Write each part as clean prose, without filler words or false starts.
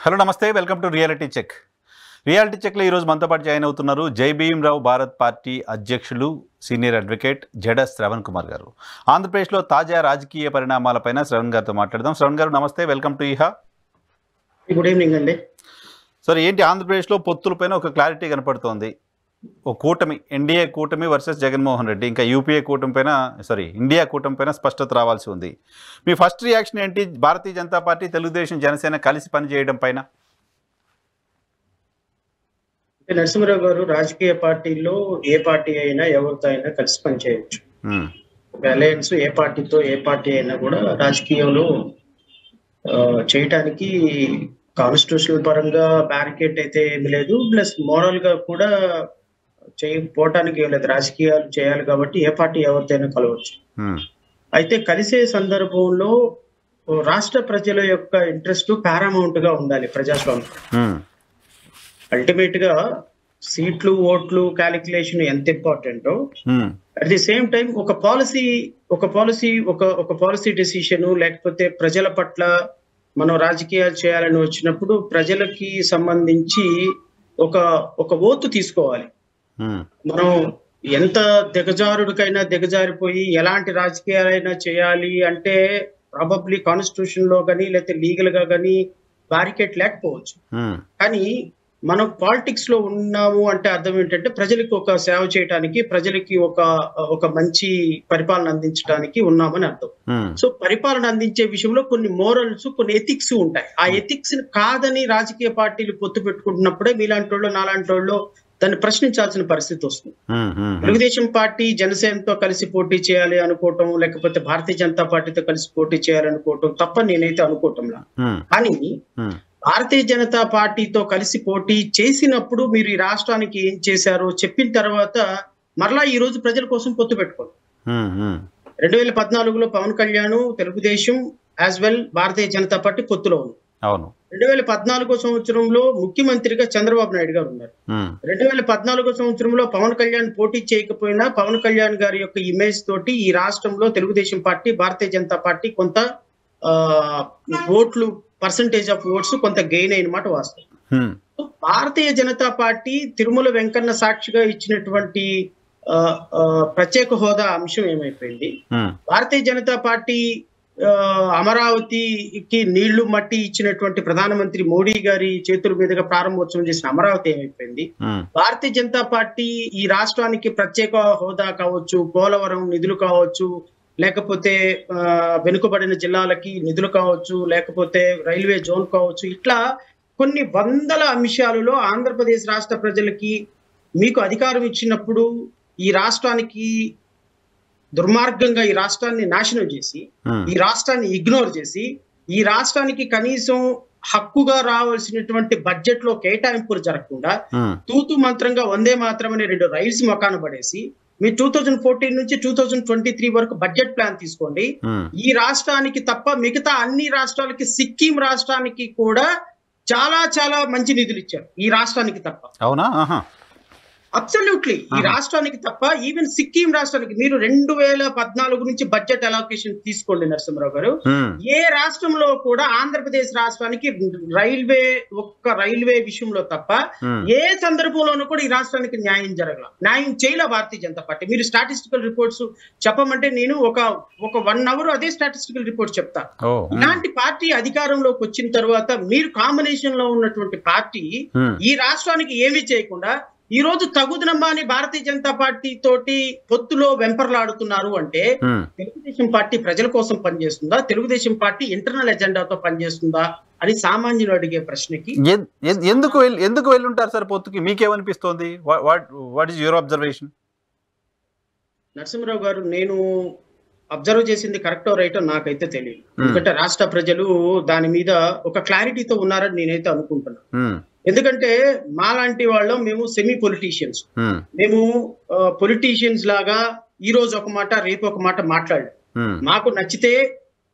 Hello నమస్తే, welcome to reality check. Reality చెక్లో ఈరోజు మనతో పాటు జాయిన్ అవుతున్నారు జై భీమ్రావ్ భారత్ పార్టీ అధ్యక్షులు, సీనియర్ అడ్వకేట్ జడ శ్రవణ్ కుమార్ గారు. ఆంధ్రప్రదేశ్లో తాజా రాజకీయ పరిణామాలపైన శ్రవణ్ గారితో మాట్లాడదాం. శ్రవణ్ గారు నమస్తే, వెల్కమ్ టు ఇహా. గుడ్ ఈవినింగ్ అండి. సార్, ఏంటి ఆంధ్రప్రదేశ్లో పొత్తులపైన ఒక క్లారిటీ కనపడుతోంది. ఓ కూటమి, ఎన్డీఏ కూటమి వర్సెస్ జగన్మోహన్ రెడ్డి, ఇంకా యూపీఏ కూటమి పైన ఇండియా కూటమి పైన స్పష్టత రావాల్సి ఉంది. మీ ఫస్ట్ రియాక్షన్ ఏంటి భారతీయ జనతా పార్టీ, తెలుగుదేశం, జనసేన కలిసి పనిచేయడం పైన? నరసింహరావు గారు, రాజకీయ పార్టీల్లో ఏ పార్టీ అయినా ఎవరితో అయినా కలిసి పనిచేయవచ్చు. అలయన్స్ ఏ పార్టీతో ఏ పార్టీ అయినా కూడా రాజకీయంలో చేయటానికి కాన్స్టిట్యూషనల్ పరంగా బ్యారికేడ్ అయితే ఏమి లేదు, ప్లస్ మోరల్ గా కూడా చేయకపోవటానికి ఏం లేదు. రాజకీయాలు చేయాలి కాబట్టి ఏ పార్టీ ఎవరితోనైనా కలవచ్చు. అయితే కలిసే సందర్భంలో రాష్ట్ర ప్రజల యొక్క ఇంట్రెస్ట్ పారామౌంట్ గా ఉండాలి. ప్రజాస్వామ్యం అల్టిమేట్ గా సీట్లు, ఓట్లు క్యాలిక్యులేషన్ ఎంత ఇంపార్టెంటో, అట్ ది సేమ్ టైం ఒక పాలసీ డెసిషన్, లేకపోతే ప్రజల పట్ల మనం రాజకీయాలు చేయాలని వచ్చినప్పుడు ప్రజలకి సంబంధించి ఒక ఓతు తీసుకోవాలి. మనం ఎంత దిగజారుడికైనా దిగజారిపోయి ఎలాంటి రాజకీయాలైనా చేయాలి అంటే ప్రాబబ్లీ కాన్స్టిట్యూషన్ లో కానీ లేకపోతే లీగల్ గా కానీ బ్యారికేడ్ లేకపోవచ్చు. కానీ మనం పాలిటిక్స్ లో ఉన్నాము అంటే అర్థం ఏంటంటే ప్రజలకి ఒక సేవ చేయడానికి, ప్రజలకి ఒక మంచి పరిపాలన అందించడానికి ఉన్నామని అర్థం. సో పరిపాలన అందించే విషయంలో కొన్ని మోరల్స్, కొన్ని ఎథిక్స్ ఉంటాయి. ఆ ఎథిక్స్ ని కాదని రాజకీయ పార్టీలు పొత్తు పెట్టుకుంటున్నప్పుడే మీలాంటి వాళ్ళు, నాలాంటి వాళ్ళు దాన్ని ప్రశ్నించాల్సిన పరిస్థితి వస్తుంది. తెలుగుదేశం పార్టీ జనసేనతో కలిసి పోటీ చేయాలి అనుకోవటం, లేకపోతే భారతీయ జనతా పార్టీతో కలిసి పోటీ చేయాలనుకోవటం తప్ప నేనైతే అనుకోవటంలా. కానీ భారతీయ జనతా పార్టీతో కలిసి పోటీ చేసినప్పుడు మీరు ఈ రాష్ట్రానికి ఏం చేశారో చెప్పిన తర్వాత మరలా ఈ రోజు ప్రజల కోసం పొత్తు పెట్టుకోండి. 2014లో పవన్ కళ్యాణ్, తెలుగుదేశం యాజ్ వెల్ భారతీయ జనతా పార్టీ పొత్తులో ఉంది. 2014 సంవత్సరంలో ముఖ్యమంత్రిగా చంద్రబాబు నాయుడు గారు ఉన్నారు. 2014 సంవత్సరంలో పవన్ కళ్యాణ్ పోటీ చేయకపోయినా పవన్ కళ్యాణ్ గారి యొక్క ఇమేజ్ తోటి ఈ రాష్ట్రంలో తెలుగుదేశం పార్టీ, భారతీయ జనతా పార్టీ కొంత ఓట్లు, పర్సంటేజ్ ఆఫ్ ఓట్స్ కొంత గెయిన్ అయిన మాట వాస్తవం. భారతీయ జనతా పార్టీ తిరుమల వెంకన్న సాక్షిగా ఇచ్చినటువంటి ప్రత్యేక హోదా అంశం ఏమైపోయింది? భారతీయ జనతా పార్టీ అమరావతికి నీళ్లు మట్టి ఇచ్చినటువంటి ప్రధానమంత్రి మోడీ గారి చేతుల మీదుగా ప్రారంభోత్సవం చేసిన అమరావతి ఏమైపోయింది? భారతీయ జనతా పార్టీ ఈ రాష్ట్రానికి ప్రత్యేక హోదా కావచ్చు, పోలవరం నిధులు కావచ్చు, లేకపోతే వెనుకబడిన జిల్లాలకి నిధులు కావచ్చు, లేకపోతే రైల్వే జోన్ కావచ్చు, ఇట్లా కొన్ని వందల అంశాలలో ఆంధ్రప్రదేశ్ రాష్ట్ర ప్రజలకి మీకు అధికారం ఇచ్చినప్పుడు ఈ రాష్ట్రానికి దుర్మార్గంగా ఈ రాష్ట్రాన్ని నాశనం చేసి, ఈ రాష్ట్రాన్ని ఇగ్నోర్ చేసి, ఈ రాష్ట్రానికి కనీసం హక్కుగా రావాల్సినటువంటి బడ్జెట్ లో కేటాయింపులు జరగకుండా తూతు మంత్రంగా వందే మాత్రం అనే 2 రైల్స్ మొకాన పడేసి, మీ 2014 నుంచి 2023 వరకు బడ్జెట్ ప్లాన్ తీసుకోండి. ఈ రాష్ట్రానికి తప్ప మిగతా అన్ని రాష్ట్రాలకి, సిక్కిం రాష్ట్రానికి కూడా చాలా చాలా మంచి నిధులు ఇచ్చారు. ఈ రాష్ట్రానికి తప్ప. అవునా? అబ్సల్యూట్లీ. ఈ రాష్ట్రానికి తప్ప ఈవెన్ సిక్కిం రాష్ట్రానికి మీరు 2014 నుంచి బడ్జెట్ అలొకేషన్ తీసుకోండి నరసింహరావు గారు. ఏ రాష్ట్రంలో కూడా ఆంధ్రప్రదేశ్ రాష్ట్రానికి రైల్వే విషయంలో తప్ప ఏ సందర్భంలోనూ కూడా ఈ రాష్ట్రానికి న్యాయం న్యాయం చేయలే భారతీయ జనతా పార్టీ. మీరు స్టాటిస్టికల్ రిపోర్ట్స్ చెప్పమంటే నేను ఒక 1 అవర్ అదే స్టాటిస్టికల్ రిపోర్ట్స్ చెప్తా. ఇలాంటి పార్టీ అధికారంలోకి వచ్చిన తర్వాత మీరు కాంబినేషన్ లో ఉన్నటువంటి పార్టీ ఈ రాష్ట్రానికి ఏమీ చేయకుండా ఈ రోజు తగుదనమ్మా అని భారతీయ జనతా పార్టీ తోటి పొత్తులో వెంపర్లాడుతున్నారు అంటే తెలుగుదేశం పార్టీ ప్రజల కోసం పనిచేస్తుందా, తెలుగుదేశం పార్టీ ఇంటర్నల్ ఎజెండాతో పనిచేస్తుందా అని సామాన్యులు అడిగే ప్రశ్నకి ఎందుకు వెళ్ళుంటారు సార్ పొత్తుకి? మీకేమనిపిస్తోంది? What is your observation? Narasimharao గారు, నేను అబ్జర్వ్ చేసింది కరెక్టో రైటో నాకైతే తెలియదు. ఎందుకంటే రాష్ట్ర ప్రజలు దాని మీద ఒక క్లారిటీతో ఉన్నారని నేనైతే అనుకుంటున్నాను. ఎందుకంటే మాలాంటి వాళ్ళం మేము సెమీ పొలిటీషియన్స్. మేము పొలిటీషియన్స్ లాగా ఈ రోజు ఒక మాట రేపు ఒక మాట మాట్లాడు. మాకు నచ్చితే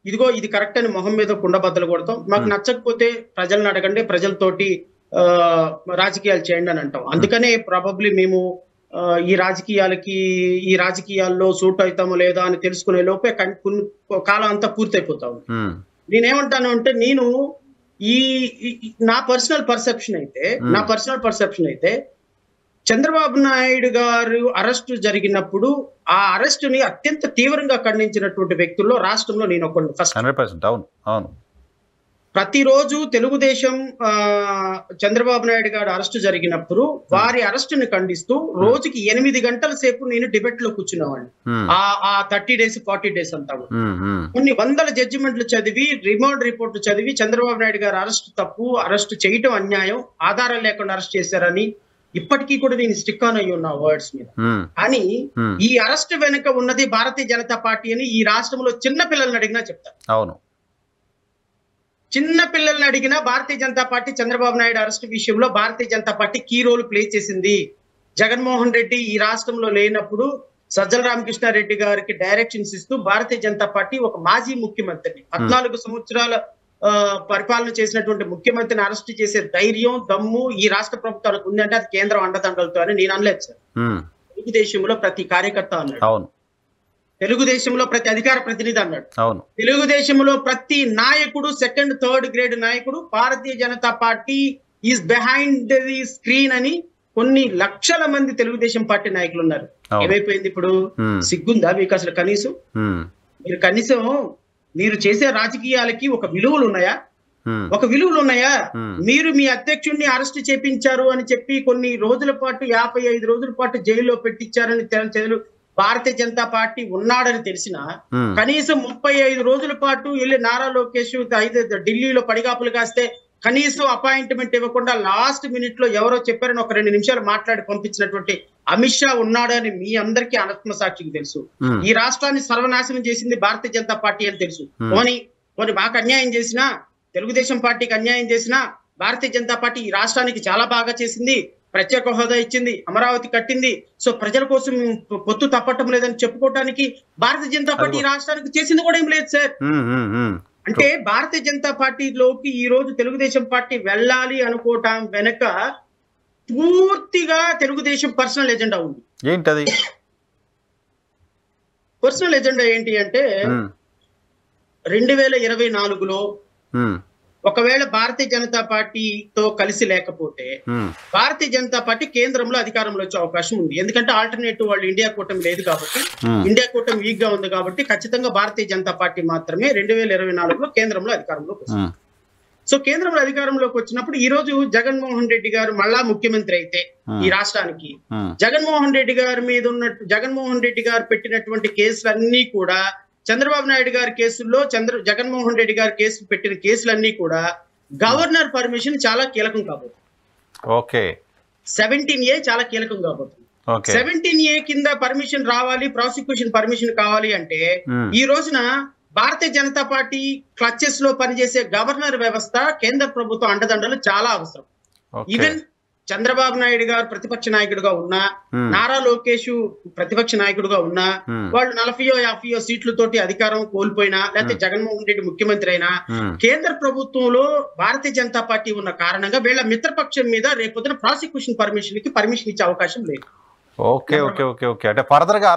ఇదిగో ఇది కరెక్ట్ అని మొహం మీద కుండబద్దలు కొడతాం. మాకు నచ్చకపోతే ప్రజలను అడగండి, ప్రజలతోటి రాజకీయాలు చేయండి అని అంటాం. అందుకనే ప్రాబబ్లీ మేము ఈ రాజకీయాల్లో సూట్ అవుతామో లేదా అని తెలుసుకునే లోపే కాలం అంతా పూర్తయిపోతా ఉంది. నేనేమంటాను అంటే, నేను నా పర్సనల్ పర్సెప్షన్ అయితే చంద్రబాబు నాయుడు గారు అరెస్టు జరిగినప్పుడు ఆ అరెస్టు ని అత్యంత తీవ్రంగా ఖండించినటువంటి వ్యక్తుల్లో రాష్ట్రంలో నేను ఒకడు ఫస్ట్. 100%. అవును అవును. ప్రతిరోజు తెలుగుదేశం చంద్రబాబు నాయుడు గారు అరెస్టు జరిగినప్పుడు వారి అరెస్టుని ఖండిస్తూ రోజుకి 8 గంటల సేపు నేను డిబేట్ లో కూర్చునేవాడిని. ఆ 30 days 40 days అంతా కొన్ని వందల జడ్జిమెంట్లు చదివి, రిమాండ్ రిపోర్ట్లు చదివి, చంద్రబాబు నాయుడు గారు అరెస్టు చేయటం అన్యాయం, ఆధారాలు లేకుండా అరెస్ట్ చేశారని ఇప్పటికీ కూడా నేను స్టిక్ ఆన్ అయ్యి ఉన్నా వర్డ్స్ మీద. కానీ ఈ అరెస్ట్ వెనుక ఉన్నది భారతీయ జనతా పార్టీ అని ఈ రాష్ట్రంలో చిన్న పిల్లల్ని అడిగినా చెప్తారు. అవును, చిన్న పిల్లల్ని అడిగినా భారతీయ జనతా పార్టీ చంద్రబాబు నాయుడు అరెస్ట్ విషయంలో Bharatiya Janata Party key role play చేసింది. జగన్మోహన్ రెడ్డి ఈ రాష్ట్రంలో లేనప్పుడు సజ్జల రామకృష్ణారెడ్డి గారికి డైరెక్షన్స్ ఇస్తూ భారతీయ జనతా పార్టీ ఒక మాజీ ముఖ్యమంత్రిని 14 సంవత్సరాల పరిపాలన చేసినటువంటి ముఖ్యమంత్రిని అరెస్ట్ చేసే ధైర్యం, దమ్ము ఈ రాష్ట్ర ప్రభుత్వానికి ఉందంటే అది కేంద్రం అండదండలతో అని నేను అనలేదు సార్. తెలుగుదేశంలో ప్రతి కార్యకర్త అన్నాడు, అవును, తెలుగుదేశంలో ప్రతి అధికార ప్రతినిధి అన్నాడు, అవును, తెలుగుదేశంలో ప్రతి నాయకుడు, 2nd, 3rd grade నాయకుడు Bharatiya Janata Party is behind the screen అని కొన్ని లక్షల మంది తెలుగుదేశం పార్టీ నాయకులు ఉన్నారు. ఏమైపోయింది ఇప్పుడు? సిగ్గుందా మీకు అసలు? కనీసం మీరు చేసే రాజకీయాలకి ఒక విలువలు ఉన్నాయా? మీరు మీ అధ్యక్షుడిని అరెస్ట్ చేపించారు అని చెప్పి కొన్ని రోజుల పాటు 55 రోజుల పాటు జైల్లో పెట్టించారని భారతీయ జనతా పార్టీ ఉన్నాడని తెలిసిన కనీసం 35 రోజుల పాటు వెళ్ళి నారా లోకేష్ ఢిల్లీలో పడిగాపులు కాస్తే కనీసం అపాయింట్మెంట్ ఇవ్వకుండా లాస్ట్ మినిట్ లో ఎవరో చెప్పారని ఒక 2 నిమిషాలు మాట్లాడి పంపించినటువంటి అమిత్ షా ఉన్నాడని మీ అందరికీ ఆత్మసాక్షికి తెలుసు. ఈ రాష్ట్రాన్ని సర్వనాశనం చేసింది భారతీయ జనతా పార్టీ అని తెలుసు. పోనీ మాకు అన్యాయం చేసినా, తెలుగుదేశం పార్టీకి అన్యాయం చేసినా భారతీయ జనతా పార్టీ ఈ రాష్ట్రానికి చాలా బాగా చేసింది. ప్రత్యేక హోదా ఇచ్చింది, అమరావతి కట్టింది. సో ప్రజల కోసం పొత్తు తప్పటం లేదని చెప్పుకోవడానికి భారతీయ జనతా పార్టీ ఈ రాష్ట్రానికి చేసింది కూడా ఏం లేదు సార్. అంటే భారతీయ జనతా పార్టీలోకి ఈ రోజు తెలుగుదేశం పార్టీ వెళ్ళాలి అనుకోవటం వెనక పూర్తిగా తెలుగుదేశం పర్సనల్ ఎజెండా ఉంది. ఏంటది పర్సనల్ ఎజెండా? ఏంటి అంటే 2024లో ఒకవేళ భారతీయ జనతా పార్టీతో కలిసి లేకపోతే భారతీయ జనతా పార్టీ కేంద్రంలో అధికారంలో వచ్చే అవకాశం ఉంది. ఎందుకంటే ఆల్టర్నేటివ్ వాళ్ళు ఇండియా కూటమి లేదు కాబట్టి, ఇండియా కూటమి వీక్ గా ఉంది కాబట్టి ఖచ్చితంగా భారతీయ జనతా పార్టీ మాత్రమే 2024లో కేంద్రంలో అధికారంలోకి వస్తుంది. సో కేంద్రంలో అధికారంలోకి వచ్చినప్పుడు ఈ రోజు జగన్మోహన్ రెడ్డి గారు మళ్ళా ముఖ్యమంత్రి అయితే ఈ రాష్ట్రానికి జగన్మోహన్ రెడ్డి గారు పెట్టినటువంటి కేసులన్నీ కూడా చంద్రబాబు నాయుడు గారి కేసుల్లో జగన్మోహన్ రెడ్డి గారి పెట్టిన కేసులన్నీ కూడా గవర్నర్ పర్మిషన్ చాలా కీలకం కాబోతుంది. 17A చాలా కీలకం కాబోతుంది. 17A కింద పర్మిషన్ రావాలి, ప్రాసిక్యూషన్ పర్మిషన్ కావాలి అంటే ఈ రోజున భారతీయ జనతా పార్టీ క్లచెస్ లో పనిచేసే గవర్నర్ వ్యవస్థ, కేంద్ర ప్రభుత్వం అండదండలు చాలా అవసరం. ఈవెన్ చంద్రబాబు నాయుడు గారు ప్రతిపక్ష నాయకుడుగా ఉన్నా, నారా లోకేష్ ప్రతిపక్ష నాయకుడుగా ఉన్నా, వాళ్ళు 40-50 సీట్లతోటి అధికారం కోల్పోయినా, లేకపోతే జగన్మోహన్ రెడ్డి ముఖ్యమంత్రి అయినా, కేంద్ర ప్రభుత్వంలో భారతీయ జనతా పార్టీ ఉన్న కారణంగా వీళ్ళ మిత్రపక్షం మీద రేపొద్దున ప్రాసిక్యూషన్ పర్మిషన్ ఇచ్చే అవకాశం లేదు. అంటే ఫర్దర్ గా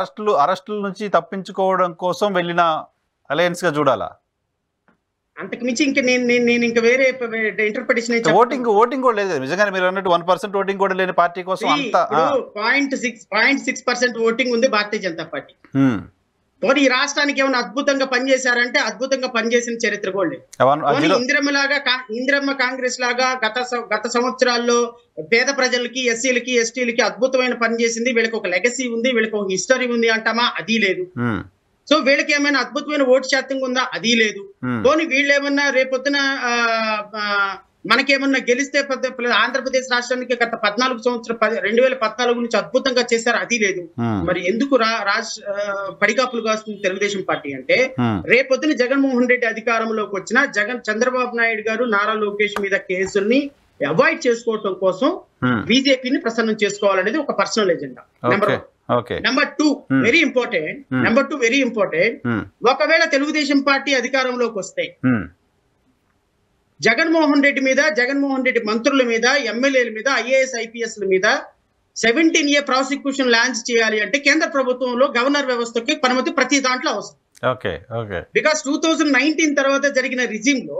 అరెస్టుల నుంచి తప్పించుకోవడం కోసం వెళ్ళిన అలయన్స్ గా చూడాలా? అంతకు మించి ఇంకా నేను ఇంకా వేరే ఇంటర్ప్రిటేషన్. ఓటింగ్ కూడా లేదు నిజంగానే మీరు అన్నట్టు 1% ఓటింగ్ కూడా లేని పార్టీ కోసం 0.6% ఓటింగ్ ఉంది భారతీయ జనతా పార్టీ. ఈ రాష్ట్రానికి ఏమైనా అద్భుతంగా పనిచేశారంటే అద్భుతంగా పనిచేసిన చరిత్ర కూడా లేదు. ఇందిరమ్మ కాంగ్రెస్ లాగా గత సంవత్సరాల్లో పేద ప్రజలకి, ఎస్సీలకి, ఎస్టీలకి అద్భుతమైన పని చేసింది. వీళ్ళకి ఒక లెగసీ ఉంది, వీళ్ళకి ఒక హిస్టరీ ఉంది అంటామా? అది లేదు. సో వీళ్ళకి ఏమైనా అద్భుతమైన ఓటు శాతం ఉందా? అది లేదు. పోనీ వీళ్ళు ఏమన్నా రేపొద్దున మనకేమన్నా గెలిస్తే ఆంధ్రప్రదేశ్ రాష్ట్రానికి గత 2014 నుంచి అద్భుతంగా చేశారు? అది లేదు. మరి ఎందుకు పడిగాపులు కాస్తుంది తెలుగుదేశం పార్టీ అంటే రేపొద్దున జగన్మోహన్ రెడ్డి అధికారంలోకి వచ్చిన చంద్రబాబు నాయుడు గారు నారా లోకేష్ మీద కేసుల్ని అవాయిడ్ చేసుకోవటం కోసం బీజేపీని ప్రసన్నం చేసుకోవాలనేది ఒక personal agenda. Number 2 very important. ఒకవేళ తెలుగుదేశం పార్టీ అధికారంలోకి వస్తే జగన్మోహన్ రెడ్డి మీద, జగన్మోహన్ రెడ్డి మంత్రుల మీద, ఎమ్మెల్యేల మీద, IAS IPS మీద 17A ప్రాసిక్యూషన్ లాంచ్ చేయాలి అంటే కేంద్ర ప్రభుత్వంలో గవర్నర్ వ్యవస్థకి పరిమితి ప్రతి దాంట్లో అవసరం. ఓకే ఓకే బికాస్ 2019 తర్వాత జరిగిన రిజిమ్ లో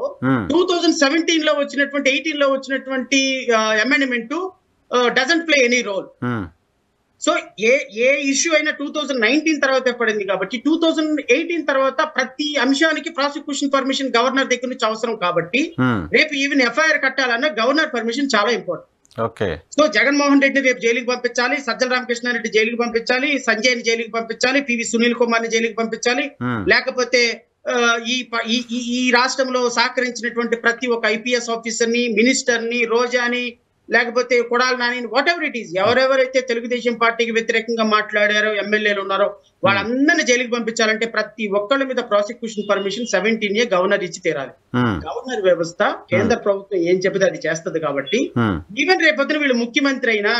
2017 లో వచ్చినటువంటి 18 లో వచ్చినటువంటి amendment doesn't play any role. So ఏ ఇష్యూ అయినా 2019 తర్వాత పడింది కాబట్టి 2018 తర్వాత ప్రతి అంశానికి ప్రాసిక్యూషన్ పర్మిషన్ గవర్నర్ దగ్గర నుంచి అవసరం కాబట్టి రేపు ఈవెన్ ఎఫ్ఐఆర్ కట్టాలన్నా గవర్నర్ పర్మిషన్ చాలా ఇంపార్టెంట్. ఓకే. సో జగన్మోహన్ రెడ్డిని రేపు జైలుకి పంపించాలి, సజ్జల రామకృష్ణారెడ్డి జైలుకి పంపించాలి, సంజయ్ ని జైలుకి పంపించాలి, పివి సునీల్ కుమార్ ని జైలుకి పంపించాలి, లేకపోతే ఈ రాష్ట్రంలో సహకరించినటువంటి ప్రతి ఒక్క ఐపీఎస్ ఆఫీసర్ ని, మినిస్టర్ ని, రోజాని, లేకపోతే Kodali Nani, what ever it is, ఎవరెవరైతే తెలుగుదేశం పార్టీకి వ్యతిరేకంగా మాట్లాడారో ఎమ్మెల్యేలు ఉన్నారో వాళ్ళందరినీ జైలుకి పంపించాలంటే ప్రతి ఒక్కళ్ళ మీద ప్రాసిక్యూషన్ పర్మిషన్ 17 గవర్నర్ ఇచ్చి తీరాలి. గవర్నర్ వ్యవస్థ కేంద్ర ప్రభుత్వం ఏం చెబితే అది చేస్తుంది కాబట్టి ఈవెన్ రేపొద్దున వీళ్ళు ముఖ్యమంత్రి అయినా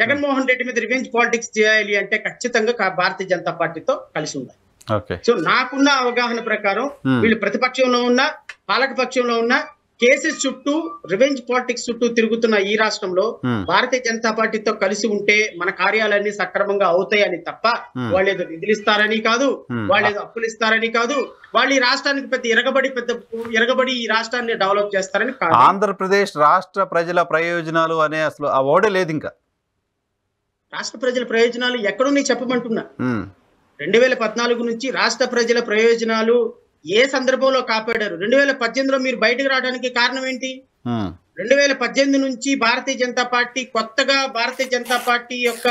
జగన్మోహన్ రెడ్డి మీద రివెంజ్ పాలిటిక్స్ చేయాలి అంటే ఖచ్చితంగా భారతీయ జనతా పార్టీతో కలిసి ఉండాలి. సో నాకున్న అవగాహన ప్రకారం వీళ్ళు ప్రతిపక్షంలో ఉన్న పాలక పక్షంలో ఉన్న కేసెస్ చుట్టూ రివెంజ్ పాలిటిక్స్ చుట్టూ తిరుగుతున్న ఈ రాష్ట్రంలో భారతీయ జనతా పార్టీతో కలిసి ఉంటే మన కార్యాలన్నీ సక్రమంగా అవుతాయని తప్ప వాళ్ళు ఏదో నిధులు ఇస్తారని కాదు, వాళ్ళు ఏదో అప్పులు ఇస్తారని కాదు, వాళ్ళు ఈ రాష్ట్రానికి పెద్ద ఎరగబడి ఈ రాష్ట్రాన్ని డెవలప్ చేస్తారని కాదు. ఆంధ్రప్రదేశ్ రాష్ట్ర ప్రజల ప్రయోజనాలు అనే అసలు ఆ ఓడే లేదు. ఇంకా రాష్ట్ర ప్రజల ప్రయోజనాలు ఎక్కడున్నాయి చెప్పమంటున్నా. 2014 నుంచి రాష్ట్ర ప్రజల ప్రయోజనాలు ఏ సందర్భంలో కాపాడారు? 2018లో మీరు బయటకు రావడానికి కారణం ఏంటి? 2018 నుంచి భారతీయ జనతా పార్టీ కొత్తగా భారతీయ జనతా పార్టీ యొక్క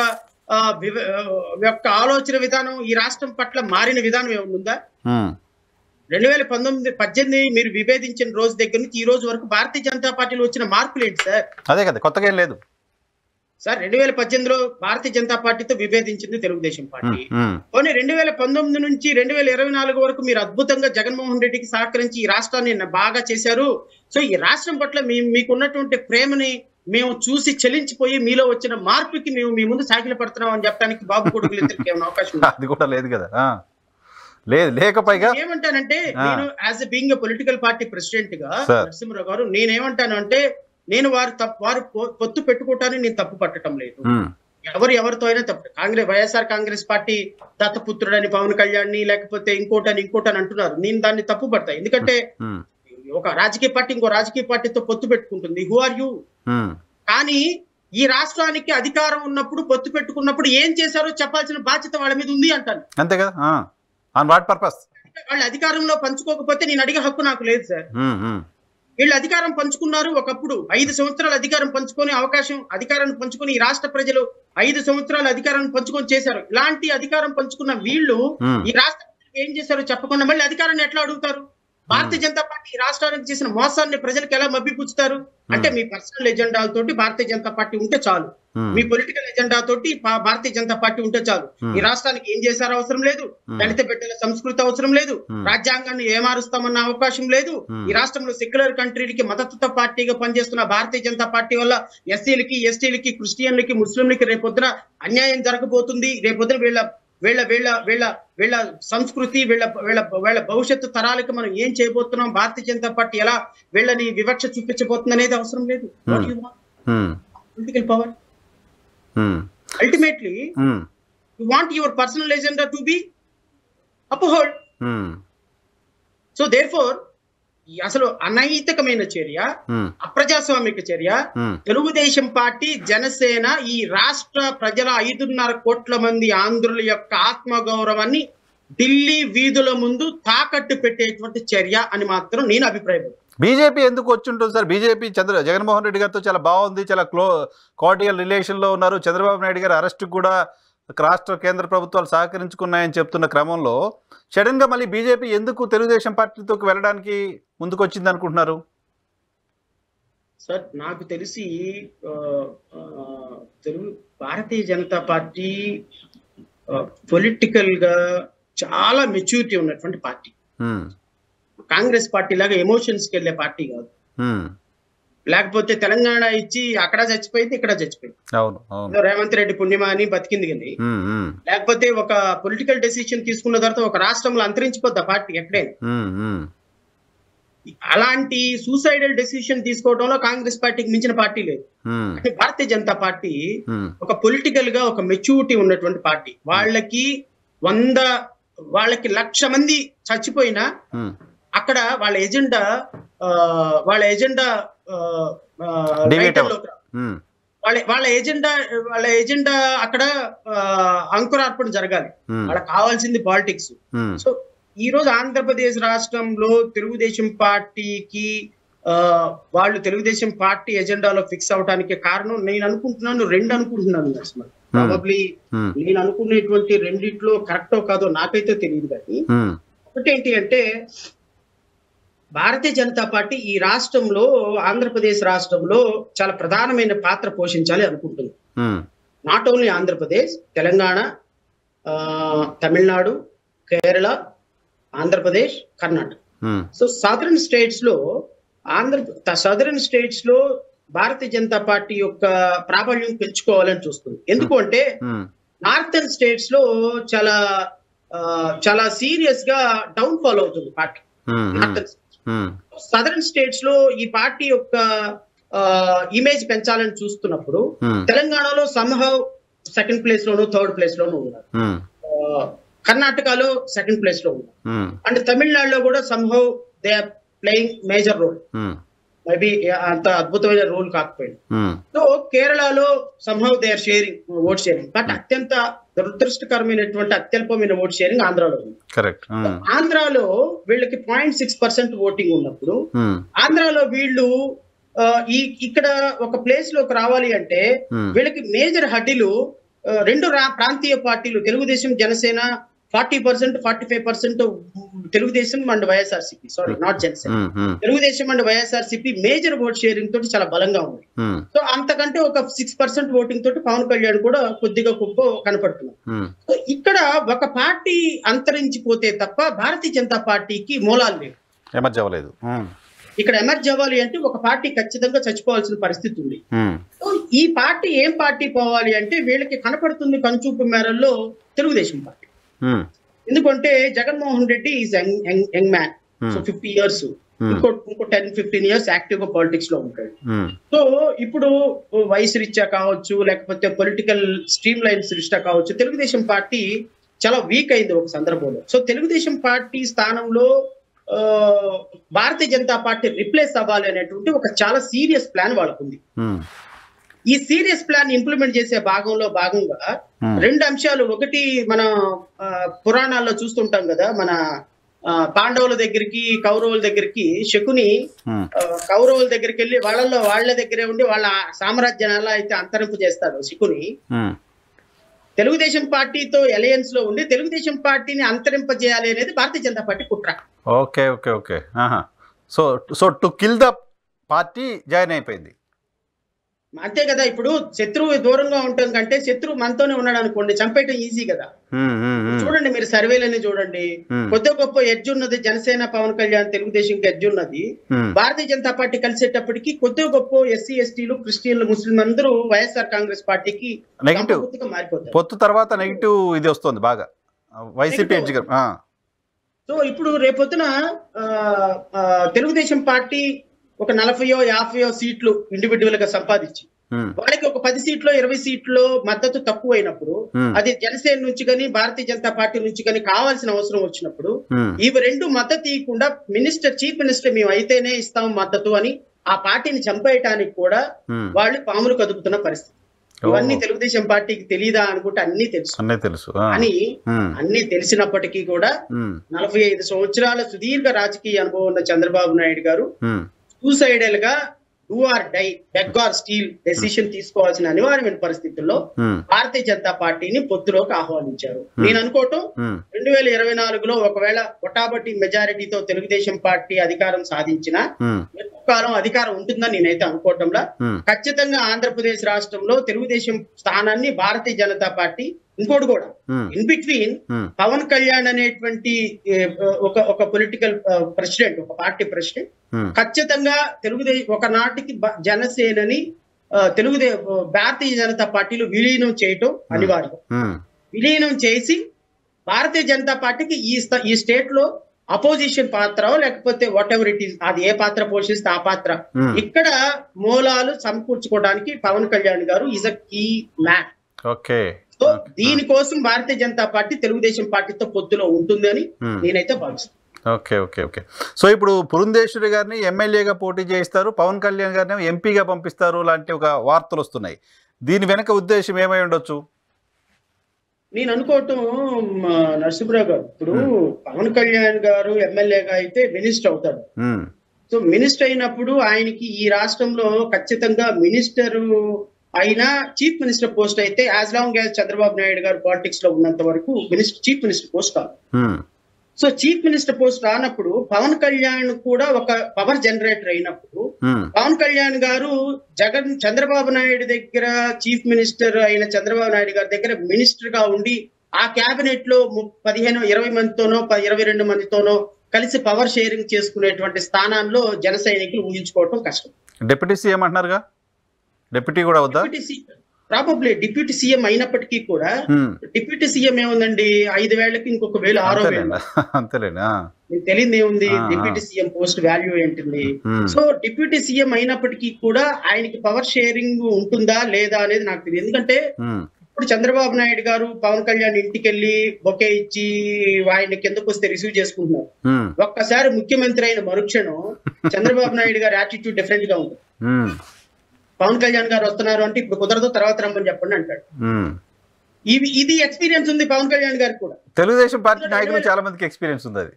ఆలోచన విధానం ఈ రాష్ట్రం పట్ల మారిన విధానం ఏముందా? 2018 మీరు విభేదించిన రోజు దగ్గర నుంచి ఈ రోజు వరకు భారతీయ జనతా పార్టీలో వచ్చిన మార్పులు ఏంటి సార్? అదే కదా, కొత్తగా ఏం లేదు సార్. 2018లో భారతీయ జనతా పార్టీతో విభేదించింది తెలుగుదేశం పార్టీ. కానీ 2019 నుంచి 2024 వరకు మీరు అద్భుతంగా జగన్మోహన్ రెడ్డికి సహకరించి ఈ రాష్ట్రాన్ని బాగా చేశారు. సో ఈ రాష్ట్రం పట్ల మీకున్నటువంటి ప్రేమని మేము చూసి చెలించిపోయి మీలో వచ్చిన మార్పుకి మేము మీ ముందు సాగిల పడుతున్నాం అని చెప్పడానికి బాబు కొడుకులు ఇద్దరికి ఏమైనా అవకాశం అది కూడా లేదు కదా. లేకపోయిగా ఏమంటానంటే నేను as a being political party president గా నరసింహరావు గారు నేనేమంటాను అంటే నేను వారు పొత్తు పెట్టుకోవటాన్ని నేను తప్పు పట్టడం లేదు. ఎవరితో అయినా తప్పు. వైఎస్ఆర్ కాంగ్రెస్ పార్టీ దత్తపుత్రుడని పవన్ కళ్యాణ్ ని లేకపోతే ఇంకోటని అంటున్నారు. నేను దాన్ని తప్పు పడతా. ఎందుకంటే ఒక రాజకీయ పార్టీ ఇంకో రాజకీయ పార్టీతో పొత్తు పెట్టుకుంటుంది. Who are you? కానీ ఈ రాష్ట్రానికి అధికారం ఉన్నప్పుడు పొత్తు పెట్టుకున్నప్పుడు ఏం చేశారో చెప్పాల్సిన బాధ్యత వాళ్ళ మీద ఉంది అంటాను. అంతే కదా. వాళ్ళు అధికారంలో పంచుకోకపోతే నేను అడిగే హక్కు నాకు లేదు సార్. వీళ్ళు అధికారం పంచుకున్నారు. ఒకప్పుడు 5 సంవత్సరాలు అధికారం పంచుకొని అధికారాన్ని పంచుకొని ఈ రాష్ట్ర ప్రజలు 5 సంవత్సరాలు అధికారాన్ని పంచుకొని చేశారు. ఇలాంటి అధికారం పంచుకున్న వీళ్ళు ఈ రాష్ట్ర ప్రజలకు ఏం చేశారో చెప్పకుండా మళ్ళీ అధికారాన్ని ఎట్లా అడుగుతారు? భారతీయ జనతా పార్టీ ఈ రాష్ట్రానికి చేసిన మోసాన్ని ప్రజలకు ఎలా మభ్యపుచ్చుతారు? అంటే మీ పర్సనల్ ఎజెండాలతోటి భారతీయ జనతా పార్టీ ఉంటే చాలు, మీ పొలిటికల్ ఎజెండా తోటి భారతీయ జనతా పార్టీ ఉంటే చాలు. ఈ రాష్ట్రానికి ఏం చేశారో అవసరం లేదు, దళిత బిడ్డల సంస్కృతి అవసరం లేదు, రాజ్యాంగాన్ని ఏమారుస్తామన్న అవకాశం లేదు. ఈ రాష్ట్రంలో సెక్యులర్ కంట్రీలకి మద్దతుతో పార్టీగా పనిచేస్తున్న భారతీయ జనతా పార్టీ వల్ల ఎస్సీలకి, ఎస్టీలకి, క్రిస్టియన్లకి, ముస్లింలకి రేపొద్దున అన్యాయం జరగబోతుంది. రేపొద్దున వీళ్ళ సంస్కృతి, వీళ్ళ భవిష్యత్తు తరాలకు మనం ఏం చేయబోతున్నాం, భారతీయ జనతా పార్టీ ఎలా వీళ్ళని వివక్ష చూపించబోతుంది అనేది అవసరం లేదు. Political power ultimately you want your personal agenda to be uphold. So therefore అసలు అనైతికమైన చర్య, అప్రజాస్వామిక చర్య తెలుగుదేశం పార్టీ, జనసేన ఈ రాష్ట్ర ప్రజల 5.5 కోట్ల మంది ఆంధ్రుల యొక్క ఆత్మగౌరవాన్ని ఢిల్లీ వీధుల ముందు తాకట్టు పెట్టేటువంటి చర్య అని మాత్రం నేను అభిప్రాయపడుతున్నాను. బీజేపీ ఎందుకు వచ్చి ఉంటుంది సార్? బీజేపీ జగన్మోహన్ రెడ్డి గారితో చాలా బాగుంది, చాలా కార్డియల్ రిలేషన్లో ఉన్నారు. చంద్రబాబు నాయుడు గారి అరెస్ట్ కూడా రాష్ట్ర కేంద్ర ప్రభుత్వాలు సహకరించుకున్నాయని చెప్తున్న క్రమంలో సడన్ గా మళ్ళీ బీజేపీ ఎందుకు తెలుగుదేశం పార్టీతో వెళ్ళడానికి ముందుకు వచ్చింది అనుకుంటున్నారు? సార్ నాకు తెలిసి భారతీయ జనతా పార్టీ పొలిటికల్ గా చాలా మెచ్యూరిటీ ఉన్నటువంటి పార్టీ. కాంగ్రెస్ పార్టీ లాగా ఎమోషన్స్కి వెళ్ళే పార్టీ కాదు. లేకపోతే తెలంగాణ ఇచ్చి అక్కడ చచ్చిపోయింది, ఇక్కడ చచ్చిపోయింది. రేవంత్ రెడ్డి పుణ్యమా అని బతికింది కానీ, లేకపోతే ఒక పొలిటికల్ డెసిషన్ తీసుకున్న తర్వాత ఒక రాష్ట్రంలో అంతరించిపోద్ది ఆ పార్టీ ఎక్కడైనా. అలాంటి సూసైడల్ డెసిషన్ తీసుకోవడంలో కాంగ్రెస్ పార్టీకి మించిన పార్టీ లేదు. అంటే భారతీయ జనతా పార్టీ ఒక పొలిటికల్ గా ఒక మెచ్యూరిటీ ఉన్నటువంటి పార్టీ. వాళ్ళకి 100 వాళ్ళకి 1,00,000 మంది చచ్చిపోయినా అక్కడ వాళ్ళ ఎజెండా వాళ్ళ ఎజెండా అక్కడ అంకురార్పణ జరగాలి. వాళ్ళకి కావాల్సింది పాలిటిక్స్. సో ఈ రోజు ఆంధ్రప్రదేశ్ రాష్ట్రంలో తెలుగుదేశం పార్టీకి వాళ్ళు తెలుగుదేశం పార్టీ ఎజెండాలో ఫిక్స్ అవడానికి కారణం నేను అనుకుంటున్నాను 2 అనుకుంటున్నాను. ప్రాబబ్లీ నేను అనుకునేటువంటి రెండిట్లో కరెక్టో కాదో నాకైతే తెలియదు. కానీ ఒకటేంటి అంటే భారతీయ జనతా పార్టీ ఈ రాష్ట్రంలో ఆంధ్రప్రదేశ్ రాష్ట్రంలో చాలా ప్రధానమైన పాత్ర పోషించాలి అనుకుంటుంది. Not only Andhra Pradesh, Telangana, Tamil Nadu, Kerala, Andhra Pradesh, Karnataka. So southern states లో భారతీయ జనతా పార్టీ యొక్క ప్రాబల్యం పెంచుకోవాలని చూస్తుంది. ఎందుకు అంటే నార్థన్ స్టేట్స్ లో చాలా సీరియస్ గా డౌన్ ఫాల్ అవుతుంది పార్టీ. సదరన్ స్టేట్స్ లో ఈ పార్టీ యొక్క ఇమేజ్ పెంచాలని చూస్తున్నప్పుడు తెలంగాణలో సంహౌ 2nd ప్లేస్ లోను 3rd ప్లేస్ లోను ఉన్నారు, కర్ణాటకలో 2nd ప్లేస్ లో ఉన్నారు, అండ్ తమిళనాడులో కూడా somehow they are playing major role. Maybe అంత అద్భుతమైన రోల్ కాకపోయింది. సో కేరళలో somehow they are sharing vote sharing, but అత్యంత దురదృష్టకరమైనటువంటి అత్యల్పమైన ఓట్ షేరింగ్ ఆంధ్రాలో ఉంది. ఆంధ్రాలో వీళ్ళకి 0.6% ఓటింగ్ ఉన్నప్పుడు ఆంధ్రాలో వీళ్ళు ఇక్కడ ఒక ప్లేస్ లోకి రావాలి అంటే వీళ్ళకి మేజర్ హడ్డీలు 2 ప్రాంతీయ పార్టీలు Telugu Desam, Janasena 40%, 45% Telugu Desam and YSRCP, sorry not Janasena, Telugu Desam and YSRCP major vote sharing తోటి చాలా బలంగా ఉంది. సో అంతకంటే ఒక 6% ఓటింగ్ తోటి పవన్ కళ్యాణ్ కూడా కొద్దిగా గొప్ప కనపడుతున్నారు. సో ఇక్కడ ఒక పార్టీ అంతరించిపోతే తప్ప భారతీయ జనతా పార్టీకి మూలాలు లేవు, ఎమర్జ్ అవ్వలేదు. ఇక్కడ ఎమర్జ్ అవ్వాలి అంటే ఒక పార్టీ ఖచ్చితంగా చచ్చిపోవాల్సిన పరిస్థితి ఉంది. సో ఈ పార్టీ ఏం పార్టీ పోవాలి అంటే వీళ్ళకి కనపడుతుంది కనుచూపు మేరల్లో తెలుగుదేశం పార్టీ. ఎందుకంటే Jaganmohan Reddy is young man, so 50 years, ఇంకో 10-15 years యాక్టివ్ గా పాలిటిక్స్ లో ఉంటాడు. సో ఇప్పుడు వయసు రీత్యా కావచ్చు, లేకపోతే పొలిటికల్ స్ట్రీమ్ లైన్స్ రీత్యా కావచ్చు, తెలుగుదేశం పార్టీ చాలా వీక్ అయింది ఒక సందర్భంలో. సో తెలుగుదేశం పార్టీ స్థానంలో భారతీయ జనతా పార్టీ రిప్లేస్ అవ్వాలి అనేటువంటి ఒక చాలా సీరియస్ ప్లాన్ వాళ్ళకు ఉంది. ఈ సీరియస్ ప్లాన్ ఇంప్లిమెంట్ చేసే భాగంగా 2 అంశాలు. ఒకటి, మన పురాణాల్లో చూస్తుంటాం కదా, మన పాండవుల దగ్గరికి కౌరవుల దగ్గరికి శకుని కౌరవుల దగ్గరికి వెళ్ళి వాళ్ళ దగ్గరే ఉండి వాళ్ళ సామ్రాజ్యాన్ని ఎలా అయితే అంతరింపు చేస్తాడు శకుని, తెలుగుదేశం పార్టీతో అలయన్స్ లో ఉండి తెలుగుదేశం పార్టీని అంతరింపజేయాలి అనేది భారతీయ జనతా పార్టీ కుట్ర. Okay okay okay so to kill the party join అయిపోయింది. అంతే కదా. ఇప్పుడు శత్రువు దూరంగా ఉండటం కంటే శత్రువు మనతోనే ఉన్నాడు అనుకోండి, చంపేయటం ఈజీ కదా. చూడండి, మీరు సర్వేలన్నీ చూడండి, కొద్ది గొప్ప ఎడ్జ్ ఉన్నది జనసేన, పవన్ కళ్యాణ్, తెలుగుదేశంకి ఎడ్జ్ ఉన్నది. భారతీయ జనతా పార్టీ కలిసేటప్పటికి కొద్ది గొప్ప ఎస్సీ ఎస్టీలు, క్రిస్టియన్లు, ముస్లిం అందరూ వైఎస్ఆర్ కాంగ్రెస్ పార్టీకి నెగిటివ్ మారిపోతారు. పొత్తు తర్వాత నెగిటివ్ ఇది వస్తుంది బాగా వైసీపీ ఎడ్జ్. సో ఇప్పుడు రేపొద్దున తెలుగుదేశం పార్టీ ఒక 40-50 సీట్లు ఇండివిడ్యువల్ గా సంపాదించి వాళ్ళకి ఒక 10 సీట్లో 20 సీట్లో మద్దతు తక్కువ అయినప్పుడు, అది జనసేన నుంచి కానీ భారతీయ జనతా పార్టీ నుంచి కానీ కావాల్సిన అవసరం వచ్చినప్పుడు ఇవి 2 మద్దతు ఇవ్వకుండా చీఫ్ మినిస్టర్ మేము అయితేనే ఇస్తాం మద్దతు అని ఆ పార్టీని చంపేయటానికి కూడా వాళ్ళు పాములు కదుపుతున్న పరిస్థితి. ఇవన్నీ తెలుగుదేశం పార్టీకి తెలియదా అనుకుంటే అన్ని తెలుసు. అని అన్ని తెలిసినప్పటికీ కూడా 45 సంవత్సరాల సుదీర్ఘ రాజకీయ అనుభవం ఉన్న చంద్రబాబు నాయుడు గారు సూసైడల్ గా do or die, beg or steal decision తీసుకోవాల్సిన అనివార్యమైన పరిస్థితుల్లో భారతీయ జనతా పార్టీని పొత్తులోకి ఆహ్వానించారు. నేను అనుకోవటం 2024లో ఒకవేళ ఒటాబట్టి మెజారిటీతో తెలుగుదేశం పార్టీ అధికారం సాధించిన ఎక్కువ కాలం అధికారం ఉంటుందని నేనైతే అనుకోవటంలా, ఖచ్చితంగా ఆంధ్రప్రదేశ్ రాష్ట్రంలో తెలుగుదేశం స్థానాన్ని భారతీయ జనతా పార్టీ, ఇంకోటి కూడా ఇన్ బిట్వీన్ పవన్ కళ్యాణ్ అనేటువంటి ఒక పొలిటికల్ ప్రెసిడెంట్, ఒక పార్టీ ప్రెసిడెంట్ ఖచ్చితంగా ఒకనాటికి జనసేనని భారతీయ జనతా పార్టీలో విలీనం చేయటం అనివార్యం. విలీనం చేసి భారతీయ జనతా పార్టీకి ఈ స్టేట్ లో అపోజిషన్ పాత్ర, లేకపోతే వాట్ ఎవర్ ఇట్ ఈస్, అది ఏ పాత్ర పోషిస్తే ఆ పాత్ర, ఇక్కడ మూలాలు సమకూర్చుకోవడానికి Pawan Kalyan garu is a key man. Okay, so దీనికోసం భారతీయ జనతా పార్టీ తెలుగుదేశం పార్టీతో పొత్తులో ఉంటుంది అని నేనైతే భావిస్తాను. Okay okay okay. సో ఇప్పుడు పురంధేశ్వరి గారిని ఎమ్మెల్యేగా పోటీ చేయిస్తారు, పవన్ కళ్యాణ్ గారిని ఎంపీగా పంపిస్తారు లాంటి ఒక వార్తలు వస్తున్నాయి. దీని వెనక ఉద్దేశం ఏమై ఉండొచ్చు? నేను అనుకోవటం నరసింహరావు గారు, ఇప్పుడు పవన్ కళ్యాణ్ గారు ఎమ్మెల్యేగా అయితే మినిస్టర్ అవుతాడు. సో మినిస్టర్ అయినప్పుడు ఆయనకి ఈ రాష్ట్రంలో ఖచ్చితంగా మినిస్టర్ అయినా చీఫ్ మినిస్టర్ పోస్ట్ అయితే as long as Chandrababu Naidu గారు పాలిటిక్స్ లో ఉన్నంత వరకు చీఫ్ మినిస్టర్ పోస్ట్ కాదు. సో చీఫ్ మినిస్టర్ పోస్ట్ రానప్పుడు పవన్ కళ్యాణ్ కూడా ఒక పవర్ జనరేటర్ అయినప్పుడు పవన్ కళ్యాణ్ గారు చంద్రబాబు నాయుడు దగ్గర చీఫ్ మినిస్టర్ అయిన చంద్రబాబు నాయుడు గారి దగ్గర మినిస్టర్ గా ఉండి ఆ క్యాబినెట్ లో 15-20 మందితోనో 22 మందితోనో కలిసి పవర్ షేరింగ్ చేసుకునేటువంటి స్థానాల్లో జన సైనికులు ఊహించుకోవటం కష్టం. డిప్యూటీ సీఎం అంటున్నారుగా, డిప్యూటీ కూడా వద్దా? ప్రాబబ్లీ డిప్యూటీ సీఎం అయినప్పటికీ కూడా డిప్యూటీ సీఎం ఏముందండి, 5,000కి ఇంకొక 1,000 అంతేలేనా, మీకు తెలియదు ఏముంది డిప్యూటీ సీఎం పోస్ట్ వాల్యూ ఏంటింది. సో డిప్యూటీ సీఎం అయినప్పటికీ కూడా ఆయనకి పవర్ షేరింగ్ ఉంటుందా లేదా అనేది నాకు తెలియదు. ఎందుకంటే ఇప్పుడు చంద్రబాబు నాయుడు గారు పవన్ కళ్యాణ్ ఇంటికి వెళ్ళి బొకే ఇచ్చి ఆయన కిందకు వస్తే రిసీవ్ చేసుకుంటున్నారు. ఒక్కసారి ముఖ్యమంత్రి అయిన మరుక్షణం చంద్రబాబు నాయుడు గారి యాటిట్యూడ్ డిఫరెంట్ గా ఉంటుంది. పవన్ కళ్యాణ్ గారు వస్తున్నారు అంటే ఇప్పుడు కుదరదు, తర్వాత రమ్మని చెప్పండి అంటాడు. ఇది ఎక్స్పీరియన్స్ ఉంది పవన్ కళ్యాణ్ గారికి కూడా. తెలుగుదేశం పార్టీ నాయకులు చాలా మందికి ఎక్స్పీరియన్స్ ఉంది. అది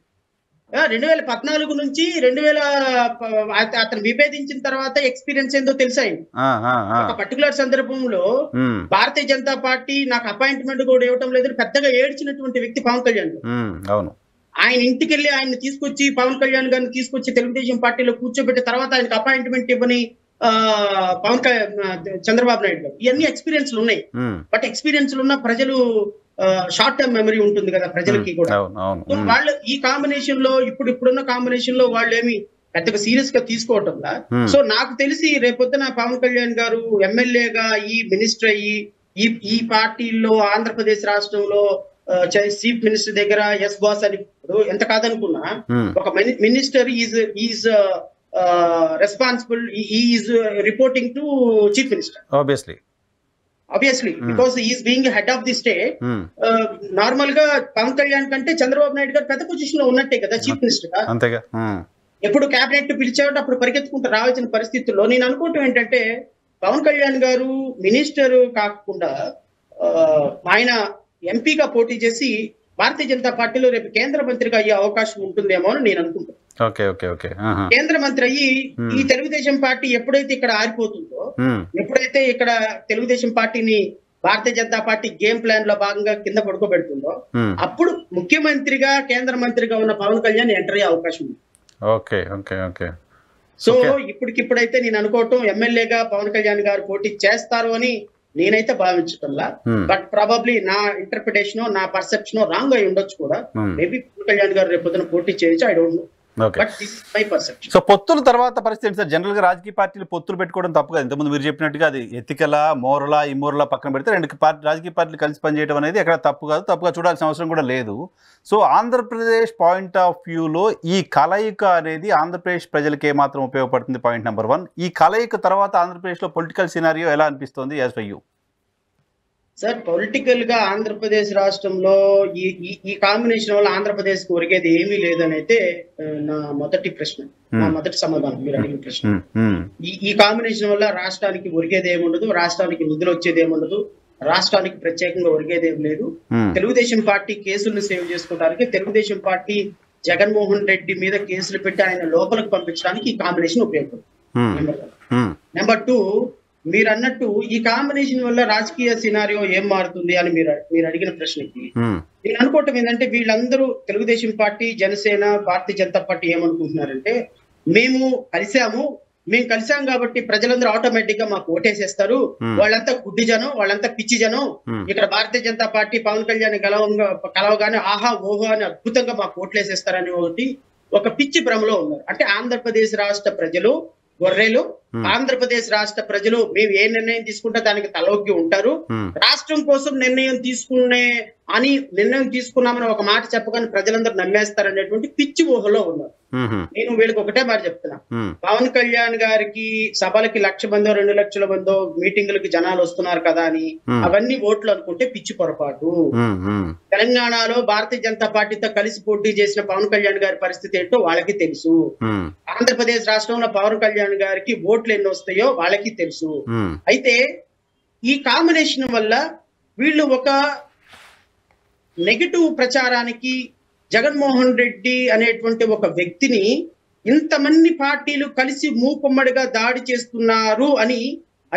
2014 నుంచి అతను విభేదించిన తర్వాత ఎక్స్పీరియన్స్ ఏందో తెలుసా ఒక పర్టికులర్ సందర్భంలో భారతీయ జనతా పార్టీ నాకు అపాయింట్మెంట్ కూడా ఇవ్వటం లేదు పెద్దగా ఏడ్చినటువంటి వ్యక్తి పవన్ కళ్యాణ్. అవును, ఆయన ఇంటికి వెళ్ళి ఆయన తీసుకొచ్చి పవన్ కళ్యాణ్ గారిని తీసుకొచ్చి తెలుగుదేశం పార్టీలో కూర్చోబెట్టిన తర్వాత ఆయనకు అపాయింట్మెంట్ ఇవ్వని చంద్రబాబు నాయుడు గారు. ఇవన్నీ ఎక్స్పీరియన్స్లు ఉన్నాయి. బట్ ఎక్స్పీరియన్స్లు ఉన్న ప్రజలు షార్ట్ టర్మ్ మెమరీ ఉంటుంది కదా ప్రజలకి కూడా. వాళ్ళు ఈ కాంబినేషన్ లో ఇప్పుడున్న కాంబినేషన్ లో వాళ్ళు ఏమి పెద్దగా సీరియస్ గా తీసుకోవటంలా. సో నాకు తెలిసి రేపొద్దున పవన్ కళ్యాణ్ గారు ఎమ్మెల్యేగా ఈ మినిస్టర్ అయ్యి ఈ పార్టీలో ఆంధ్రప్రదేశ్ రాష్ట్రంలో చీఫ్ మినిస్టర్ దగ్గర ఎస్ బాస్ అని ఎంత కాదనుకున్నా ఒక minister is responsible, is reporting to chief minister obviously because he is being head of the state. Normal గా పవన్ కళ్యాణ్ కంటే చంద్రబాబు నాయుడు గారు పెద్ద పొజిషన్ లో ఉన్నట్టే కదా చీఫ్ మినిస్టర్ గా. అంతేగా, ఎప్పుడు కేబినెట్ పిలిచాడు అప్పుడు పరిగెత్తుకుంటూ రావాల్సిన పరిస్థితుల్లో నేను అనుకోవటం ఏంటంటే పవన్ కళ్యాణ్ గారు మినిస్టర్ కాకుండా ఆయన ఎంపీగా పోటీ చేసి భారతీయ జనతా పార్టీలో రేపు కేంద్ర మంత్రిగా అయ్యే అవకాశం ఉంటుందేమో అని నేను అనుకుంటున్నాను. కేంద్ర మంత్రి అయ్యి ఈ తెలుగుదేశం పార్టీ ఎప్పుడైతే ఇక్కడ ఆరిపోతుందో, ఎప్పుడైతే ఇక్కడ తెలుగుదేశం పార్టీని భారతీయ జనతా పార్టీ గేమ్ ప్లాన్ లో భాగంగా కింద పడుకోబెడుతుందో అప్పుడు ముఖ్యమంత్రిగా కేంద్ర మంత్రిగా ఉన్న పవన్ కళ్యాణ్ ఎంటర్ అయ్యే అవకాశం ఉంది. సో ఇప్పటికిప్పుడైతే నేను అనుకోవటం ఎమ్మెల్యేగా పవన్ కళ్యాణ్ గారు పోటీ చేస్తారు అని నేనైతే భావించటంలా. బట్ ప్రాబబ్లీ నా ఇంటర్ప్రిటేషన్ నా పర్సెప్షన్ రాంగ్ అయి ఉండొచ్చు కూడా. మేబీ పవన్ కళ్యాణ్ గారు రేపు పోటీ చేయొచ్చు, ఐ డోంట్ నో. సో పొత్తుల తర్వాత పరిస్థితి సార్, జనరల్ గా రాజకీయ పార్టీలు పొత్తులు పెట్టుకోవడం తప్పు కదా. ఇంతకుముందు మీరు చెప్పినట్టుగా అది ఎథికలా మోరలా ఇమోరలా పక్కన పెడితే రెండు రాజకీయ పార్టీలు కలిసి పనిచేయడం అనేది ఎక్కడ తప్పు కాదు, తప్పుగా చూడాల్సిన అవసరం కూడా లేదు. సో ఆంధ్రప్రదేశ్ పాయింట్ ఆఫ్ వ్యూలో ఈ కలయిక అనేది ఆంధ్రప్రదేశ్ ప్రజలకు ఏమాత్రం ఉపయోగపడుతుంది? Point number 1. ఈ కలయిక తర్వాత ఆంధ్రప్రదేశ్లో పొలిటికల్ సినారియో ఎలా అనిపిస్తుంది as for you? Sir political గా ఆంధ్రప్రదేశ్ రాష్ట్రంలో ఈ కాంబినేషన్ వల్ల ఆంధ్రప్రదేశ్ కు ఒరిగేది ఏమీ లేదని అయితే నా మొదటి ప్రశ్న, నా మొదటి సమాధానం మీరు అడిగిన ప్రశ్న. ఈ కాంబినేషన్ వల్ల రాష్ట్రానికి ఒరిగేది ఏముండదు, రాష్ట్రానికి నిధులు వచ్చేది ఏముండదు, రాష్ట్రానికి ప్రత్యేకంగా ఒరిగేది ఏం లేదు. తెలుగుదేశం పార్టీ కేసులను సేవ్ చేసుకోవడానికి, తెలుగుదేశం పార్టీ జగన్మోహన్ రెడ్డి మీద కేసులు పెట్టి ఆయన లోపలికి పంపించడానికి ఈ కాంబినేషన్ ఉపయోగపడుతుంది. నెంబర్ 2, మీరు అన్నట్టు ఈ కాంబినేషన్ వల్ల రాజకీయ సినారియో ఏం మారుతుంది అని మీరు అడిగిన ప్రశ్నకి నేను అనుకోవటం ఏంటంటే వీళ్ళందరూ తెలుగుదేశం పార్టీ, జనసేన, భారతీయ జనతా పార్టీ ఏమనుకుంటున్నారంటే మేము కలిసాం కాబట్టి ప్రజలందరూ ఆటోమేటిక్ గా మాకు ఓటేసేస్తారు, వాళ్ళంతా గుడ్డి జనం, వాళ్ళంతా పిచ్చి జనం, ఇక్కడ భారతీయ జనతా పార్టీ పవన్ కళ్యాణ్ కలవగానే ఆహా ఓహో అని అద్భుతంగా మాకు ఓట్లేసేస్తారని ఒక పిచ్చి భ్రమలో ఉన్నారు. అంటే ఆంధ్రప్రదేశ్ రాష్ట్ర ప్రజలు గొర్రెలు, ఆంధ్రప్రదేశ్ రాష్ట్ర ప్రజలు మేము ఏ నిర్ణయం తీసుకుంటే దానికి తలొగ్గి ఉంటారు, రాష్ట్రం కోసం నిర్ణయం తీసుకున్నామని ఒక మాట చెప్పగానే ప్రజలందరూ నమ్మేస్తారనేటువంటి పిచ్చి ఊహలో ఉన్నారు. నేను వీళ్ళకి ఒకటే మాట చెప్తున్నా, పవన్ కళ్యాణ్ గారికి సభలకి 1,00,000 మందో 2,00,000 మందో మీటింగులకి జనాలు వస్తున్నారు కదా అని అవన్నీ ఓట్లు అనుకుంటే పిచ్చి పొరపాటు. తెలంగాణలో భారతీయ జనతా పార్టీతో కలిసి పోటీ చేసిన పవన్ కళ్యాణ్ గారి పరిస్థితి ఏంటో వాళ్ళకి తెలుసు. ఆంధ్రప్రదేశ్ రాష్ట్రంలో పవన్ కళ్యాణ్ గారికి ఓట్లు ఎన్ని వస్తాయో వాళ్ళకి తెలుసు. అయితే ఈ కాంబినేషన్ వల్ల వీళ్ళు ఒక నెగటివ్ ప్రచారానికి జగన్మోహన్ రెడ్డి అనేటువంటి ఒక వ్యక్తిని ఇంతమంది పార్టీలు కలిసి మూకుమ్మడిగా దాడి చేస్తున్నారు అని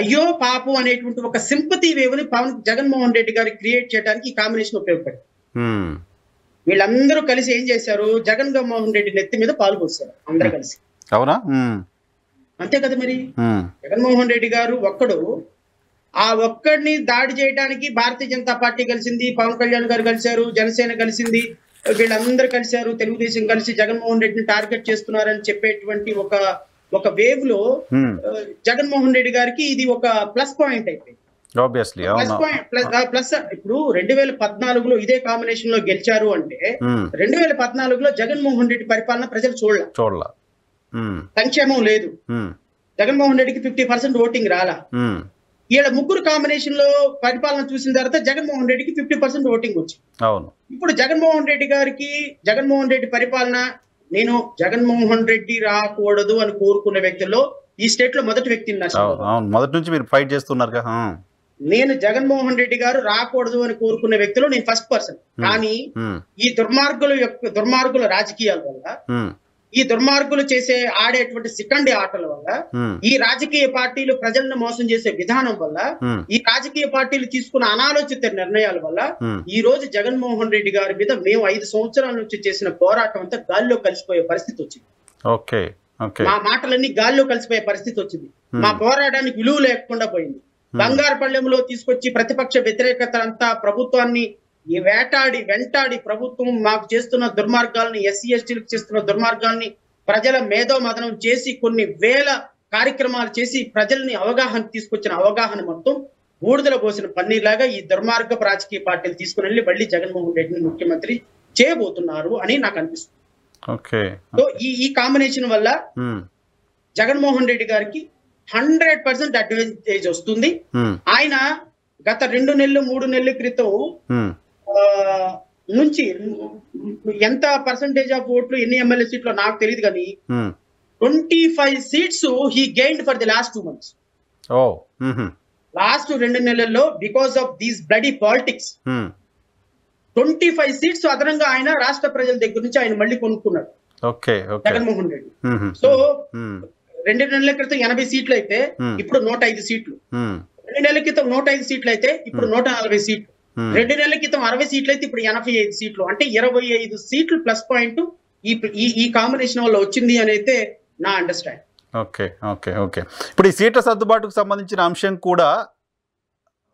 అయ్యో పాపం అనేటువంటి ఒక సింపతి వేవ్ని జగన్మోహన్ రెడ్డి గారు క్రియేట్ చేయడానికి ఈ కాంబినేషన్ ఉపయోగపడింది. వీళ్ళందరూ కలిసి ఏం చేశారు, జగన్మోహన్ రెడ్డి నెత్తి మీద పాలు పోసారు అందరూ కలిసి. అవునా? అంతే కదా మరి. జగన్మోహన్ రెడ్డి గారు ఆ ఒక్కడిని దాడి చేయడానికి భారతీయ జనతా పార్టీ కలిసింది, పవన్ కళ్యాణ్ గారు కలిశారు, జనసేన కలిసింది, వీళ్ళందరూ కలిశారు, తెలుగుదేశం కలిసి జగన్మోహన్ రెడ్డిని టార్గెట్ చేస్తున్నారని చెప్పేటువంటి ఒక వేవ్ లో జగన్మోహన్ రెడ్డి గారికి ఇది ఒక ప్లస్ పాయింట్ అయిపోయింది. ప్లస్ ఇప్పుడు 2014లో ఇదే కాంబినేషన్ లో గెలిచారు అంటే 2014లో జగన్మోహన్ రెడ్డి పరిపాలన ప్రజలు చూడలే. సంక్షేమం లేదు, జగన్మోహన్ రెడ్డికి 50% ఓటింగ్ రాలా. వీళ్ళ ముగ్గురు కాంబినేషన్ లో పరిపాలన చూసిన తర్వాత జగన్మోహన్ రెడ్డికి 50% ఓటింగ్ వచ్చింది. ఇప్పుడు జగన్మోహన్ రెడ్డి పరిపాలన, నేను జగన్మోహన్ రెడ్డి రాకూడదు అని కోరుకున్న వ్యక్తుల్లో ఈ స్టేట్ లో మొదటి వ్యక్తిని మొదటి నుంచి మీరు ఫైట్ చేస్తున్నారు. నేను జగన్మోహన్ రెడ్డి గారు రాకూడదు అని కోరుకున్న వ్యక్తిలో నేను ఫస్ట్ పర్సన్. కానీ ఈ దుర్మార్గుల రాజకీయాల వల్ల, ఈ దుర్మార్గులు ఆడేటువంటి సికండి ఆటల వల్ల, ఈ రాజకీయ పార్టీలు ప్రజలను మోసం చేసే విధానం వల్ల, ఈ రాజకీయ పార్టీలు తీసుకున్న అనాలోచిత నిర్ణయాల వల్ల ఈ రోజు జగన్మోహన్ రెడ్డి గారి మీద మేము 5 సంవత్సరాల నుంచి చేసిన పోరాటం అంతా గాల్లో కలిసిపోయే పరిస్థితి వచ్చింది. మా మాటలన్నీ గాల్లో కలిసిపోయే పరిస్థితి వచ్చింది. మా పోరాటానికి విలువ లేకుండా పోయింది. బంగారుపల్లెంలో తీసుకొచ్చి ప్రతిపక్ష వ్యతిరేకత అంతా ప్రభుత్వాన్ని వెంటాడి ప్రభుత్వం మాకు చేస్తున్న దుర్మార్గాల్ని, ఎస్సీ ఎస్టీలకు చేస్తున్న దుర్మార్గాల్ని ప్రజల మేధోమథనం చేసి కొన్ని వేల కార్యక్రమాలు చేసి ప్రజల్ని తీసుకొచ్చిన అవగాహన మొత్తం బూడిదల పోసిన పన్నీర్లాగా ఈ దుర్మార్గపు రాజకీయ పార్టీలు తీసుకుని వెళ్ళి మళ్ళీ జగన్మోహన్ రెడ్డిని ముఖ్యమంత్రి చేయబోతున్నారు అని నాకు అనిపిస్తుంది. సో ఈ కాంబినేషన్ వల్ల జగన్మోహన్ రెడ్డి గారికి 100% అడ్వాంటేజ్ వస్తుంది. ఆయన గత 2 నెలలు 3 నెలల క్రితం నుంచి ఎంత పర్సంటేజ్ ఆఫ్ ఓట్లు, ఎన్ని ఎమ్మెల్యే సీట్లు నాకు తెలియదు కానీ 25 seats he gained for the last 2 months. Last 2 నెలల్లో because of these bloody politics 25 seats అదనంగా ఆయన రాష్ట్ర ప్రజల దగ్గర నుంచి ఆయన మళ్ళీ కొనుక్కున్నాడు జగన్మోహన్ రెడ్డి. సో 2 నెలల క్రితం 80 సీట్లు అయితే ఇప్పుడు 105 సీట్లు, 2 నెలల క్రితం 105 సీట్లు అయితే ఇప్పుడు 140 సీట్లు, 2 నెలల క్రితం 60 సీట్లు అయితే ఇప్పుడు 85 సీట్లు, అంటే 25 సీట్లు ప్లస్ పాయింట్ ఈ కాంబినేషన్ వల్ల వచ్చింది అని అయితే నా అండర్స్టాండ్. ఇప్పుడు ఈ సీట్ల సర్దుబాటుకు సంబంధించిన అంశం కూడా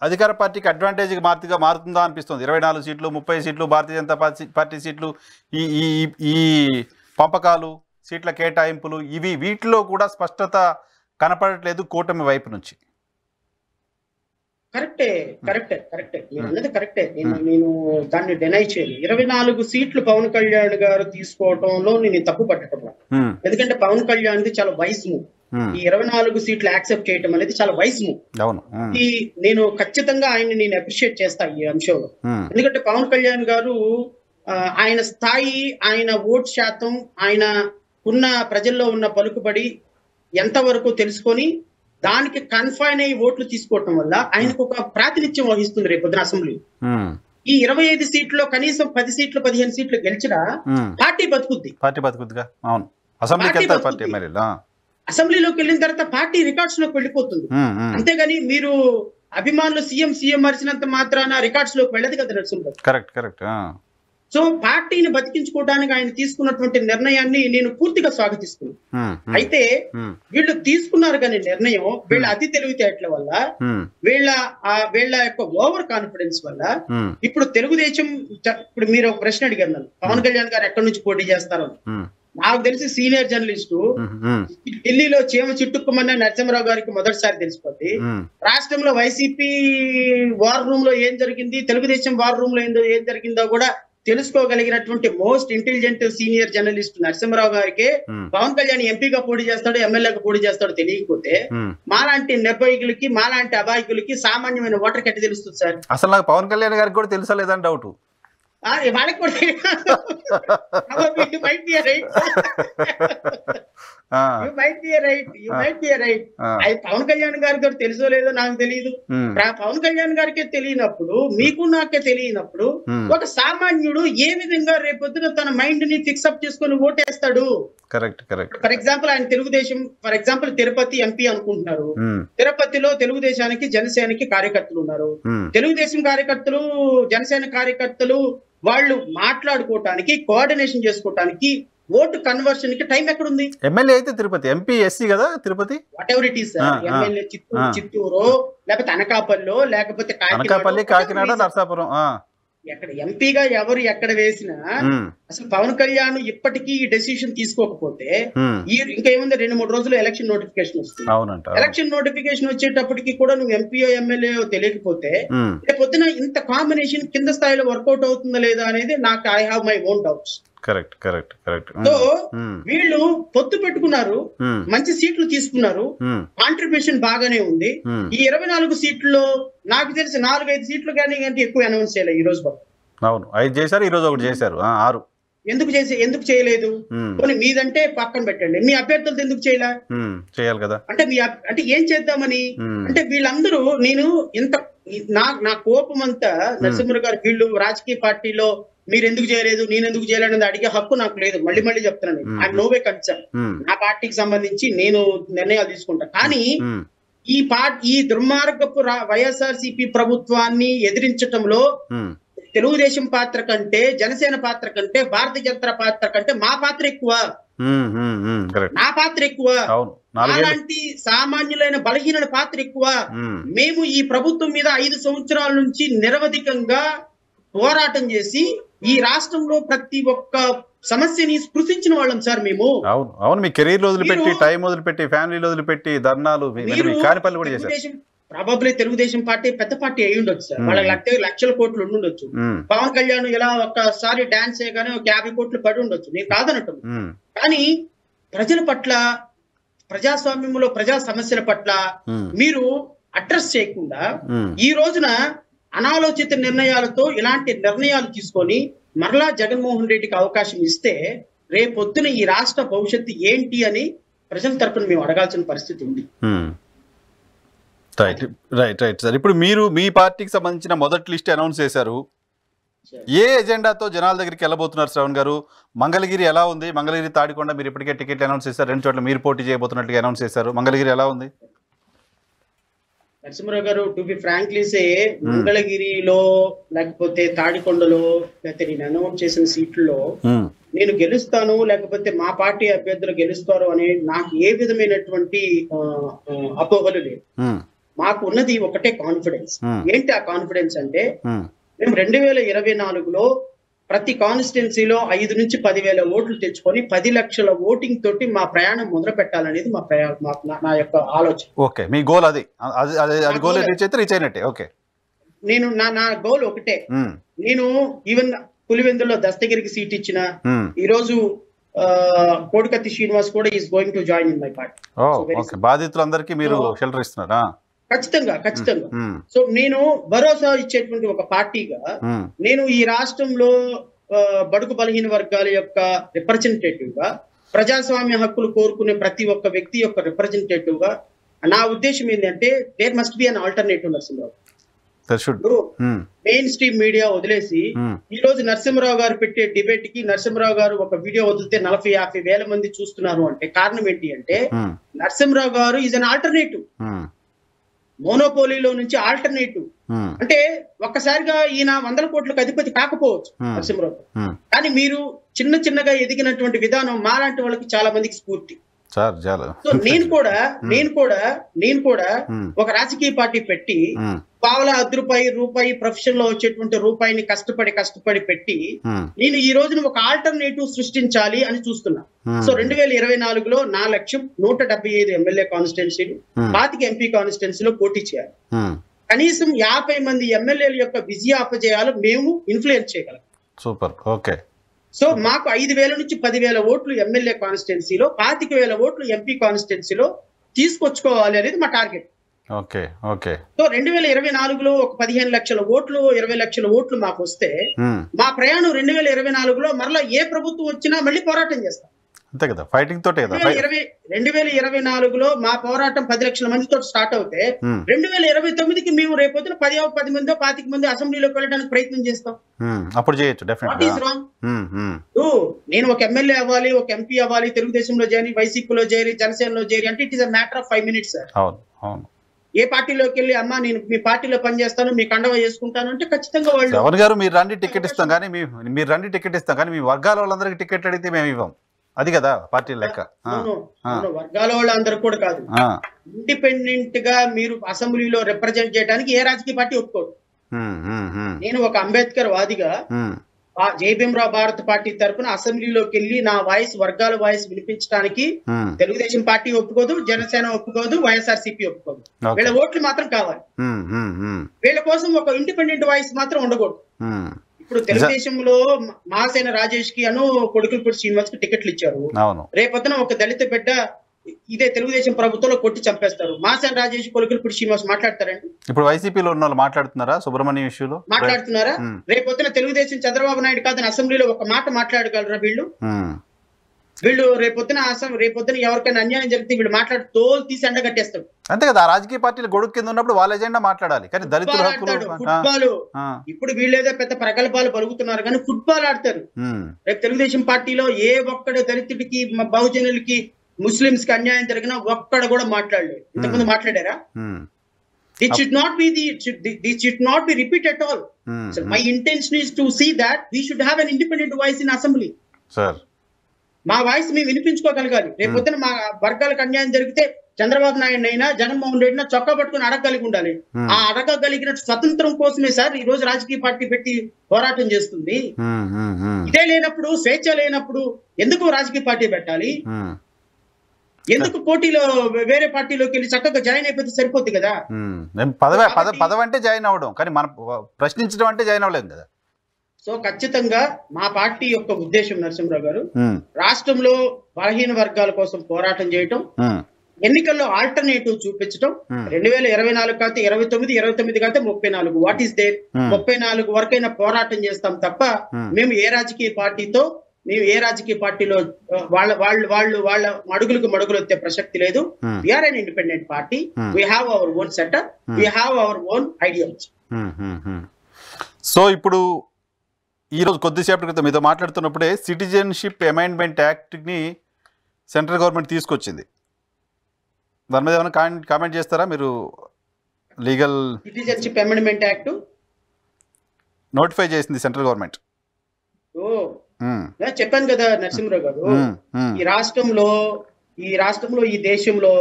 అధికార పార్టీకి అడ్వాంటేజ్గా మారుతుందా అనిపిస్తుంది. 24 సీట్లు, 30 సీట్లు భారతీయ జనతా పార్టీ సీట్లు, ఈ పంపకాలు, సీట్ల కేటాయింపులు, వీటిలో కూడా స్పష్టత కనపడట్లేదు కూటమి వైపు నుంచి. కరెక్టే మీరు అన్నది కరెక్టే. నేను దాన్ని డినై చేయను. 24 సీట్లు పవన్ కళ్యాణ్ గారు తీసుకోవటంలో నేను తప్పు పట్టడం, ఎందుకంటే పవన్ కళ్యాణ్ ది చాలా వైస్ మూవ్. ఈ 24 సీట్లు యాక్సెప్ట్ చేయటం అనేది చాలా వైస్ మూవ్. నేను ఖచ్చితంగా నేను అప్రిషియేట్ చేస్తా ఈ అంశంలో. ఎందుకంటే పవన్ కళ్యాణ్ గారు ఆయన స్థాయి, ఆయన ఓట్ శాతం, ఆయన ఉన్న ప్రజల్లో ఉన్న పలుకుబడి ఎంతవరకు తెలుసుకొని దానికి కన్ఫైన్ అయ్యి ఓట్లు తీసుకోవటం వల్ల ఆయనకు ఒక ప్రాతినిధ్యం వహిస్తుంది రేపు పొద్దున అసెంబ్లీ. ఈ 25 సీట్లో కనీసం 10 సీట్లు 15 సీట్లు గెలిచినా పార్టీ బతుకుద్ది. అసెంబ్లీలోకి వెళ్ళిన తర్వాత పార్టీ రికార్డ్స్ లోకి వెళ్ళిపోతుంది. అంతేగాని మీరు అభిమానులు సీఎం మరిచినంత మాత్రాన రికార్డ్స్ లోకి వెళ్ళదు కదా నరసింహరావు. సో పార్టీని బతికించుకోవడానికి ఆయన తీసుకున్నటువంటి నిర్ణయాన్ని నేను పూర్తిగా స్వాగతిస్తున్నాను. అయితే వీళ్ళు తీసుకున్నారు కానీ నిర్ణయం వీళ్ళ అతి తెలివితేటల వల్ల, వీళ్ళ యొక్క ఓవర్ కాన్ఫిడెన్స్ వల్ల ఇప్పుడు తెలుగుదేశం, ఇప్పుడు మీరు ఒక ప్రశ్న అడిగారు నన్ను, పవన్ కళ్యాణ్ గారు ఎక్కడి నుంచి పోటీ చేస్తారు. నాకు తెలిసి సీనియర్ జర్నలిస్టు ఢిల్లీలో చీమ చిట్టుకుమన్న నరసింహరావు గారికి మొదటిసారి తెలిసిపోద్ది. రాష్ట్రంలో వైసీపీ వార్ రూమ్ లో ఏం జరిగింది, తెలుగుదేశం వార్ రూమ్ లో ఏం జరిగిందో కూడా తెలుసుకోగలిగినటువంటి most intelligent senior journalist Narasimharao గారికి పవన్ కళ్యాణ్ ఎంపీగా పోటీ చేస్తాడు, ఎమ్మెల్యేగా పోటీ చేస్తాడు తెలియకపోతే మాలాంటి నిర్భయకులకి, మాలాంటి అబాయకులకి, సామాన్యమైన ఓటర్కి ఎట్లా తెలుస్తుంది సార్? అసలు నాకు పవన్ కళ్యాణ్ గారికి కూడా తెలుసా లేదని డౌట్. వాళ్ళకి కూడా పవన్ కళ్యాణ్ గారికి తెలుసో లేదో నాకు తెలియదు. పవన్ కళ్యాణ్ గారికే తెలియనప్పుడు, మీకు నాకే తెలియనప్పుడు ఒక సామాన్యుడు ఏ విధంగా రేపొద్దున తన మైండ్ ని ఫిక్స్అప్ చేసుకుని ఓటేస్తాడు? Correct correct. ఫర్ ఎగ్జాంపుల్ ఆయన Telugudesam, for example Tirupati MP అనుకుంటున్నారు. తిరుపతిలో తెలుగుదేశానికి జనసేనకి కార్యకర్తలు ఉన్నారు. తెలుగుదేశం కార్యకర్తలు, జనసేన కార్యకర్తలు వాళ్ళు మాట్లాడుకోవటానికి, కోఆర్డినేషన్ చేసుకోవటానికి, ఓటు కన్వర్షన్ కి టైం ఎక్కడుంది? ఎమ్మెల్యే అయితే తిరుపతి, ఎంపీ ఎస్సీ కదా Tirupati, what ever it is sir. MLA Chittoor, లేకపోతే అనకాపల్లి, లేకపోతే కాకినాడ, నరసాపురం, ఎక్కడ ఎంపీగా ఎవరు ఎక్కడ వేసినా అసలు పవన్ కళ్యాణ్ ఇప్పటికీ ఈ డెసిషన్ తీసుకోకపోతే ఇంకా ఏముంది, 2-3 రోజులు ఎలక్షన్ నోటిఫికేషన్ వస్తుంది. ఎలక్షన్ నోటిఫికేషన్ వచ్చేటప్పటికి కూడా నువ్వు ఎంపీఓ ఎమ్మెల్యే తెలియకపోతే పొద్దున ఇంత కాంబినేషన్ కింద స్థాయిలో వర్కౌట్ అవుతుందా లేదా అనేది నాకు I have my own doubts. Correct correct correct. So వీళ్ళు పొత్తు పెట్టుకున్నారు, మంచి సీట్లు తీసుకున్నారు, కాంట్రిబ్యూషన్ బాగానే ఉంది. ఈ 24 సీట్లలో నాకు తెలిసి 4-5 సీట్లు కానీ ఎక్కువ అనౌన్స్ చేయలేదు ఈ రోజు. అవును, 5 చేశారు, ఈ రోజు 1 చేశారు, 6. ఎందుకు చేయలేదు? కొన్ని మీదంటే పక్కన పెట్టండి, మీ అభ్యర్థులతో ఎందుకు చేయాలి కదా? అంటే ఏం చేద్దామని అంటే వీళ్ళందరూ, నేను ఇంత నా కోపం అంతా నరసింహరావు గారు, వీళ్ళు రాజకీయ పార్టీలో మీరు ఎందుకు చేయలేదు, నేను ఎందుకు చేయలేదు అనేది అడిగే హక్కు నాకు లేదు. మళ్ళీ చెప్తున్నాను, ఐ నో వే కన్సర్న్. నా పార్టీకి సంబంధించి నేను నిర్ణయాలు తీసుకుంటా. కానీ ఈ దుర్మార్గపు వైఎస్ఆర్సీపీ ప్రభుత్వాన్ని ఎదిరించటంలో తెలుగుదేశం పాత్ర కంటే, జనసేన పాత్ర కంటే, భారతీయ జనతా పాత్ర కంటే మా పాత్ర ఎక్కువ, నా పాత్ర ఎక్కువ, అలాంటి సామాన్యులైన బలహీన పాత్ర ఎక్కువ. మేము ఈ ప్రభుత్వం మీద 5 సంవత్సరాల నుంచి నిరవధికంగా పోరాటం చేసి ఈ రాష్ట్రంలో ప్రతి ఒక్క సమస్యని స్పృశించిన వాళ్ళం సార్ మేము. అవును, మీ కెరీర్ వదిలిపెట్టి, టైం వదిలిపెట్టి, ఫ్యామిలీ వదిలిపెట్టి, ధర్నాలు, కానిపల్లి కూడా చేశారు. ప్రాబబ్లీ తెలుగుదేశం పార్టీ పెద్ద పార్టీ అయి ఉండొచ్చు సార్, వాళ్ళకి లక్షల కోట్లు ఉండుండొచ్చు. పవన్ కళ్యాణ్ ఇలా ఒక్కసారి డాన్స్ చేయగానే 50 కోట్లు పడి ఉండొచ్చు, నేను కాదనటం. కానీ ప్రజల పట్ల, ప్రజాస్వామ్యంలో ప్రజా సమస్యల పట్ల మీరు అడ్రస్ చేయకుండా ఈ రోజున అనాలోచిత నిర్ణయాలతో ఇలాంటి నిర్ణయాలు తీసుకొని మరలా జగన్మోహన్ రెడ్డికి అవకాశం ఇస్తే రేపొద్దున ఈ రాష్ట్ర భవిష్యత్తు ఏంటి అని ప్రజల తరపున మేము అడగాల్సిన పరిస్థితి ఉంది. Right sir. ఇప్పుడు మీరు మీ పార్టీకి సంబంధించిన మొదటి లిస్ట్ అనౌన్స్ చేశారు. ఏ ఎజెండాతో జనాల దగ్గరికి వెళ్ళబోతున్నారు శ్రవణ్ గారు? మంగళగిరి ఎలా ఉంది? మంగళగిరి, తాడికొండ మీరు ఇప్పటికే టికెట్ అనౌన్స్ చేశారు, 2 చోట్ల మీరు పోటీ చేయబోతున్నట్టుగా అనౌన్స్ చేశారు. మంగళగిరి ఎలా ఉంది? నరసింహరావు గారు, టు బి ఫ్రాంక్లీ సే, మంగళగిరిలో లేకపోతే తాడికొండలో లేకపోతే నేను అనౌన్స్ చేసిన సీట్లలో నేను గెలుస్తాను లేకపోతే మా పార్టీ అభ్యర్థులు గెలుస్తారు అనే నాకు ఏ విధమైనటువంటి అపోహలు లేవు. మాకు ఉన్నది ఒకటే కాన్ఫిడెన్స్. ఏంటి ఆ కాన్ఫిడెన్స్ అంటే, మేము 2024లో ప్రతి కాన్స్టిట్యున్సీలో 5 నుంచి 10,000 ఓట్లు తెచ్చుకొని 10 లక్షల ఓటింగ్ తోటి మా ప్రయాణం మొదలు పెట్టాలనేది నా యొక్క ఆలోచన. ఓకే, మీ గోల్ అది గోల్ రీచ్ అయినట్టే. ఓకే, నేను నా గోల్ ఒకటే. నేను ఈవెన్ పులివెందులో దస్తగిరికి సీట్ ఇచ్చిన, ఈ రోజు కోడికత్తి శ్రీనివాస్ కూడా is going to join in my party. బాధితులందరికీ మీరు షెల్టర్ ఇస్తున్నారా? ఖచ్చితంగా. సో నేను భరోసా ఇచ్చేటువంటి ఒక పార్టీగా నేను ఈ రాష్ట్రంలో బడుగు బలహీన వర్గాల యొక్క రిప్రజెంటేటివ్ గా, ప్రజాస్వామ్య హక్కులు కోరుకునే ప్రతి ఒక్క వ్యక్తి యొక్క రిప్రజెంటేటివ్ గా నా ఉద్దేశం ఏంటంటే, there must be an alternative Narasimharao. Main stream media వదిలేసి ఈ రోజు నరసింహరావు గారు పెట్టే డిబేట్ కి నరసింహరావు గారు ఒక వీడియో వదిలితే 40-50 వేల మంది చూస్తున్నారు అంటే కారణం ఏంటి అంటే, నరసింహరావు గారు ఈజ్ అన్ ఆల్టర్నేటివ్. మోనోపోలీలో నుంచి ఆల్టర్నేటివ్ అంటే ఒక్కసారిగా ఈయన 100 కోట్లకు అధిపతి కాకపోవచ్చు నరసింహరావు, కానీ మీరు చిన్నగా ఎదిగినటువంటి విధానం మాలాంటి వాళ్ళకి చాలా మందికి స్ఫూర్తి. సో నేను కూడా ఒక రాజకీయ పార్టీ పెట్టి పావలా రూపాయి ప్రొఫెషన్ లో వచ్చేటువంటి రూపాయిని కష్టపడి పెట్టి నేను ఈ రోజున ఒక ఆల్టర్నేటివ్ సృష్టించాలి అని చూస్తున్నా. సో 2024లో నా లక్ష్యం 175 ఎమ్మెల్యే కాన్స్టిట్యున్సీలు, 25 ఎంపీ కాన్స్టిట్యున్సీలో పోటీ చేయాలి. కనీసం 50 మంది ఎమ్మెల్యేల యొక్క విజయాపజయాలు మేము ఇన్ఫ్లుయెన్స్ చేయగలం. సూపర్. ఓకే. సో మాకు 5,000 నుంచి 10,000 ఓట్లు ఎమ్మెల్యే కాన్స్టిట్యున్సీలో, 25,000 ఓట్లు ఎంపీ కాన్స్టిట్యున్సీలో తీసుకొచ్చుకోవాలి అనేది మా టార్గెట్. ఓకే. ఓకే. సో 2024లో ఒక 15 లక్షల ఓట్లు, 20 లక్షల ఓట్లు మాకు వస్తే మా ప్రయాణం 2024లో మరలా ఏ ప్రభుత్వం వచ్చినా మళ్ళీ పోరాటం చేస్తాం. అంతే కదా, ఫైటింగ్ తోటే కదా. 2024లో మా పోరాటం 10 లక్షల మందితో స్టార్ట్ అవుతే 2029కి మేము రేపొద్దున 10 మందో 25 మంది అసెంబ్లీలోకి వెళ్ళడానికి ప్రయత్నం చేస్తాం. అప్పుడు చేయొచ్చు వాట్ ఈస్ రాంగ్? నేను ఒక ఎమ్మెల్యే అవ్వాలి, ఒక ఎంపీ అవ్వాలి, తెలుగుదేశంలో చేరి, వైసీపీలో చేరి, జనసేనలో చేరి అంటే it is a matter of 5 minutes sir. అవును, అవును. ఏ పార్టీలోకి వెళ్ళి అమ్మా నేను మీ పార్టీలో పనిచేస్తాను, మీ కండవ చేసుకుంటాను అంటే ఖచ్చితంగా వాళ్ళు జగన్ గారు మీరు రండి టికెట్ ఇస్తాం కానీ మీరు రండి టికెట్ ఇస్తాం కానీ మీ వర్గాల వాళ్ళందరికీ టికెట్ అడిగితే మేము ఇవ్వం. అది కదా పార్టీ లెక్క. వర్గాల వాళ్ళందరూ కూడా కాదు, ఇండిపెండెంట్ గా మీరు అసెంబ్లీలో రిప్రజెంట్ చేయడానికి ఏ రాజకీయ పార్టీ ఒప్పుకోదు. నేను ఒక అంబేద్కర్ వాదిగా జై భీమరావు భారత్ పార్టీ తరఫున అసెంబ్లీలోకి వెళ్ళి నా వాయిస్, వర్గాల వాయిస్ వినిపించడానికి తెలుగుదేశం పార్టీ ఒప్పుకోదు, జనసేన ఒప్పుకోదు, వైఎస్ఆర్సీపీ ఒప్పుకోదు. వీళ్ళ ఓట్లు మాత్రం కావాలి. వీళ్ళ కోసం ఒక ఇండిపెండెంట్ వాయిస్ మాత్రం ఉండకూడదు. ఇప్పుడు తెలుగుదేశంలో మాసేన రాజేష్ కి అను కొడుకులపూడి శ్రీనివాస్ కి టికెట్లు ఇచ్చారు. రేపొద్దున ఒక దళిత బిడ్డ ఇదే తెలుగుదేశం ప్రభుత్వంలో కొట్టి చంపేస్తారు. మాసేన రాజేష్, కొడుకులపూడి శ్రీనివాస్ మాట్లాడతారండి? ఇప్పుడు వైసీపీలో ఉన్న వాళ్ళు మాట్లాడుతున్నారా సుబ్రహ్మణ్యం ఇష్యూలో? మాట్లాడుతున్నారా? రేపొద్దున తెలుగుదేశం చంద్రబాబు నాయుడు కాదని అసెంబ్లీలో ఒక మాట మాట్లాడగలరా వీళ్ళు? వీళ్ళు రేపొద్దున ఎవరికైనా అన్యాయం జరిగితే వీళ్ళు మాట్లాడి తోలు తీసి ఎండగట్టేస్తాడు. అంతే కదా, రాజకీయ పార్టీలు గొడుగు కింద ఉన్నప్పుడు వాళ్ళ ఎజెండా మాట్లాడాలి. కానీ దళితుల ఫుట్బాల్ ఇప్పుడు వీళ్ళేదో పెద్ద ప్రగల్భాలు పలుకుతున్నారు కానీ ఫుట్బాల్ ఆడతారు. రేపు తెలుగుదేశం పార్టీలో ఏ ఒక్కడు దళితుడికి, బహుజనులకి, ముస్లింస్ కి అన్యాయం జరిగినా ఒక్కడ కూడా మాట్లాడలేదు. ఇంతకుముందు మాట్లాడారా? This should not be repeat at all. So my intention is to see that we should have an independent voice in assembly. Sir. మా వాయిస్ మేము వినిపించుకోగలగాలి. రేపు పొద్దున మా వర్గాలకు అన్యాయం జరిగితే చంద్రబాబు నాయుడు అయినా, జగన్మోహన్ రెడ్డి చొక్కా పట్టుకుని అడగగలిగి ఉండాలి. ఆ అడగగలిగిన స్వతంత్రం కోసమే సార్ ఈ రోజు రాజకీయ పార్టీ పెట్టి పోరాటం చేస్తుంది. ఇదే లేనప్పుడు, స్వేచ్ఛ లేనప్పుడు ఎందుకు రాజకీయ పార్టీ పెట్టాలి? ఎందుకు పోటీలో వేరే పార్టీలోకి వెళ్ళి చక్కగా జాయిన్ అయిపోతే సరిపోద్ది కదా. పదవి అంటే జాయిన్ అవ్వడం, కానీ మనం ప్రశ్నించడం అంటే జాయిన్ అవ్వలేదు కదా. సో ఖచ్చితంగా మా పార్టీ యొక్క ఉద్దేశం నరసింహరావు గారు, రాష్ట్రంలో బలహీన వర్గాల కోసం పోరాటం చేయటం, ఎన్నికల్లో ఆల్టర్నేటివ్ చూపించడం. 2024 కాకపోతే 29 కాకపోతే 34. What is there? 34 వరకైనా పోరాటం చేస్తాం తప్ప మేము ఏ రాజకీయ పార్టీలో వాళ్ళ మడుగులు వచ్చే ప్రసక్తి లేదు. We are an independent party. We have our own setup, we have our own ideology. So ఇప్పుడు ఈ రోజు కొద్దిసేపటి క్రితం మీతో మాట్లాడుతున్నప్పుడే సిటిజన్షిప్ అమెండ్మెంట్ యాక్ట్ని సెంట్రల్ గవర్నమెంట్ తీసుకొచ్చింది. దాని మీద ఏమైనా కామెంట్ చేస్తారా మీరు? Legal citizenship amendment act notify చేసింది సెంట్రల్ గవర్నమెంట్. చెప్పాను కదా నరసింహరావు గారు, ఈ రాష్ట్రంలో ఈ దేశంలో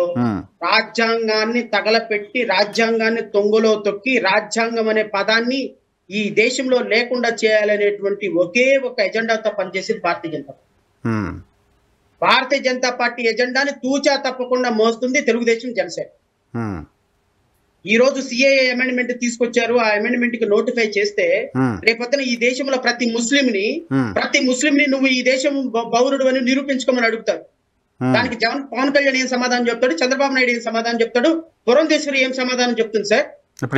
రాజ్యాంగాన్ని తగలపెట్టి, రాజ్యాంగాన్ని తొంగలో తొక్కి, రాజ్యాంగం అనే పదాన్ని ఈ దేశంలో లేకుండా చేయాలనేటువంటి ఒకే ఒక ఎజెండాతో పనిచేసింది భారతీయ జనతా పార్టీ. భారతీయ జనతా పార్టీ ఎజెండాని తూచా తప్పకుండా మోస్తుంది తెలుగుదేశం, జనసేన. ఈ రోజు సిఏఏ అమెండ్మెంట్ తీసుకొచ్చారు. ఆ అమెండ్మెంట్ కి నోటిఫై చేస్తే రేపొద్దున ఈ దేశంలో ప్రతి ముస్లింని నువ్వు ఈ దేశం పౌరుడు అని నిరూపించుకోమని అడుగుతారు. దానికి పవన్ కళ్యాణ్ ఏం సమాధానం చెప్తాడు? చంద్రబాబు నాయుడు ఏం సమాధానం చెప్తాడు? పురంధేశ్వరి ఏం సమాధానం చెప్తుంది సార్?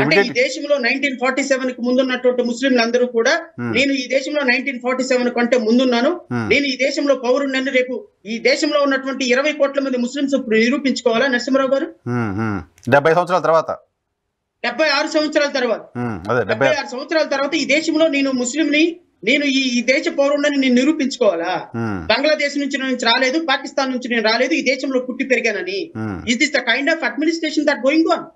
అంటే ఈ దేశంలో 1947 కు ముందున్నటువంటి ముస్లింలు అందరూ కూడా నేను ఈ దేశంలో 1947 కంటే ముందున్నాను, నేను ఈ దేశంలో పౌరుడిని రేపు ఈ దేశంలో ఉన్నటువంటి 20 కోట్ల మంది ముస్లింస్ ఇప్పుడు నిరూపించుకోవాలా నరసింహరావు గారు? 76 సంవత్సరాల తర్వాత 76 సంవత్సరాల తర్వాత ఈ దేశంలో నేను ముస్లింని, నేను ఈ దేశ పౌరుడిని నేను నిరూపించుకోవాలా? బంగ్లాదేశ్ నుంచి రాలేదు, పాకిస్తాన్ నుంచి నేను రాలేదు, ఈ దేశంలో పుట్టి పెరిగానని. Is this the kind of administration that going on?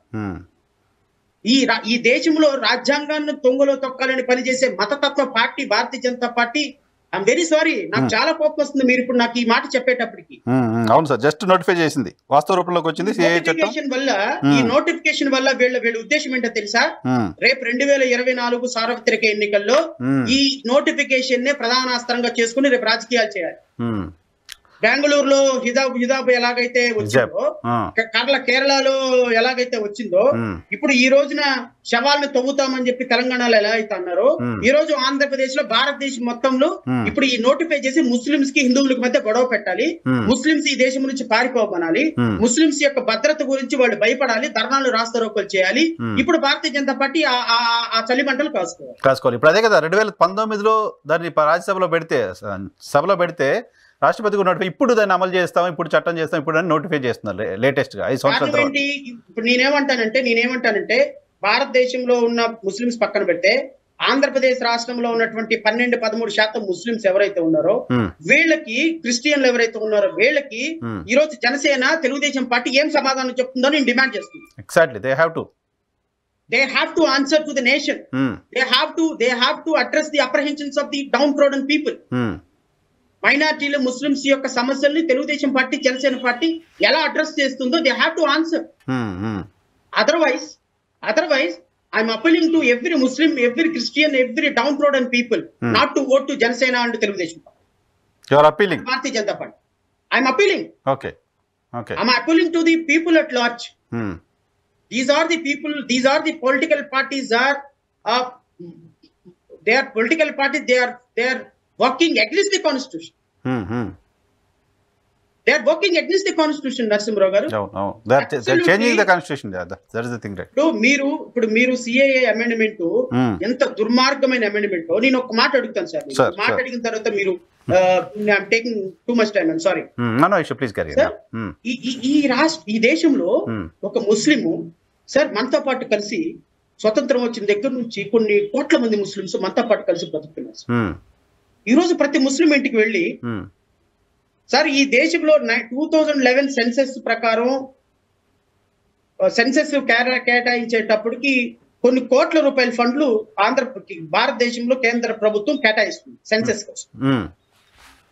ఈ దేశంలో రాజ్యాంగాన్ని తొంగలో తొక్కాలని పనిచేసే మతతత్వ party Bharatiya Janata Party. I'm very sorry, నాకు చాలా కోపం వస్తుంది మీరు ఇప్పుడు నాకు ఈ మాట చెప్పేటప్పటికి. అవును సార్, జస్ట్ నోటిఫై చేసింది, వాస్తవ రూపంలోకి వచ్చింది. ఈ నోటిఫికేషన్ వల్ల వీళ్ళ ఉద్దేశం ఏంటో తెలుసా? రేపు 2024 సార్వత్రిక ఎన్నికల్లో ఈ నోటిఫికేషన్ నే ప్రధానాస్త్రంగా చేసుకుని రేపు రాజకీయాలు చేయాలి. బెంగళూరులో హిజాబ్ ఎలాగైతే వచ్చిందో, కేరళలో ఎలాగైతే వచ్చిందో, ఇప్పుడు ఈ రోజున శవాలను తవ్వుతామని చెప్పి తెలంగాణలో ఎలా అయితే అన్నారో, ఈ రోజు ఆంధ్రప్రదేశ్ లో భారతదేశం మొత్తంలో ఇప్పుడు ఈ నోటిఫై చేసి ముస్లింస్ కి హిందువులకి మధ్య గొడవ పెట్టాలి, ముస్లింస్ ఈ దేశం నుంచి పారిపోమనాలి, ముస్లింస్ యొక్క భద్రత గురించి వాళ్ళు భయపడాలి, ధర్నాలు రాస్తారోకలు చేయాలి. ఇప్పుడు భారతీయ జనతా పార్టీ ఆ చలిమంటలు కాసుకోవాలి. ఇప్పుడు అదే కదా 2019లో దాన్ని రాజ్యసభలో పెడితే, సభలో పెడితే రాష్ట్రపతి నోటిఫై ఇప్పుడు దాన్ని అమలు చేస్తాం, ఇప్పుడు చట్టం చేస్తాం, ఇప్పుడు నోటిఫై చేస్తున్నారు లేటెస్ట్ గా 5 సంవత్సరాల తర్వాత. ఇప్పుడు నేనేమంటానంటే భారతదేశంలో ఉన్న ముస్లింస్ పక్కన పెడితే ఆంధ్రప్రదేశ్ రాష్ట్రంలో ఉన్నటువంటి 12-13% ముస్లింస్ ఎవరైతే ఉన్నారో వీళ్ళకి, క్రిస్టియన్లు ఎవరైతే ఉన్నారో వీళ్ళకి ఈ రోజు జనసేన తెలుగుదేశం పార్టీ ఏం సమాధానం చెప్తుందో నేను డిమాండ్ చేస్తున్నాను. Exactly, they have to answer to the nation. They have to address the apprehensions of the downtrodden people. మైనార్టీలు, ముస్లింస్ యొక్క సమస్యల్ని తెలుగుదేశం పార్టీ, జనసేన పార్టీ ఎలా అడ్రస్ చేస్తుందో they have to answer. Otherwise I'm appealing to every Muslim, every Christian, every downtrodden people not to vote to Janasena and Telugu Desam party. You are appealing? Bharatiya Janata party. I'm appealing. Okay. I'm appealing to the people at large. These are the people, these are the political parties they are political parties, they are working against the constitution. They are working against the constitution, Narasimha garu. No. They're changing the constitution. That is the thing, right? ఇప్పుడు మీరు CAA amendment ఎంత దుర్మార్గమైన amendment. నేను ఒక మాట అడుగుతాను sir. మాట అడిగిన తర్వాత మీరు I'm taking too much time. I'm sorry. No issue, please carry on. ఈ దేశంలో ఒక ముస్లిము సార్ మనతో పాటు కలిసి స్వతంత్రం వచ్చిన దగ్గర నుంచి కొన్ని కోట్ల మంది ముస్లింస్ మనతో పాటు కలిసి బతుకుతున్నారు సార్. ఈ రోజు ప్రతి ముస్లిం ఇంటికి వెళ్ళి సార్ ఈ దేశంలో 2011 సెన్సెస్ ప్రకారం సెన్సెస్ కేటాయించేటప్పటికి కొన్ని కోట్ల రూపాయల ఫండ్లు భారతదేశంలో కేంద్ర ప్రభుత్వం కేటాయిస్తుంది సెన్సెస్ కోసం.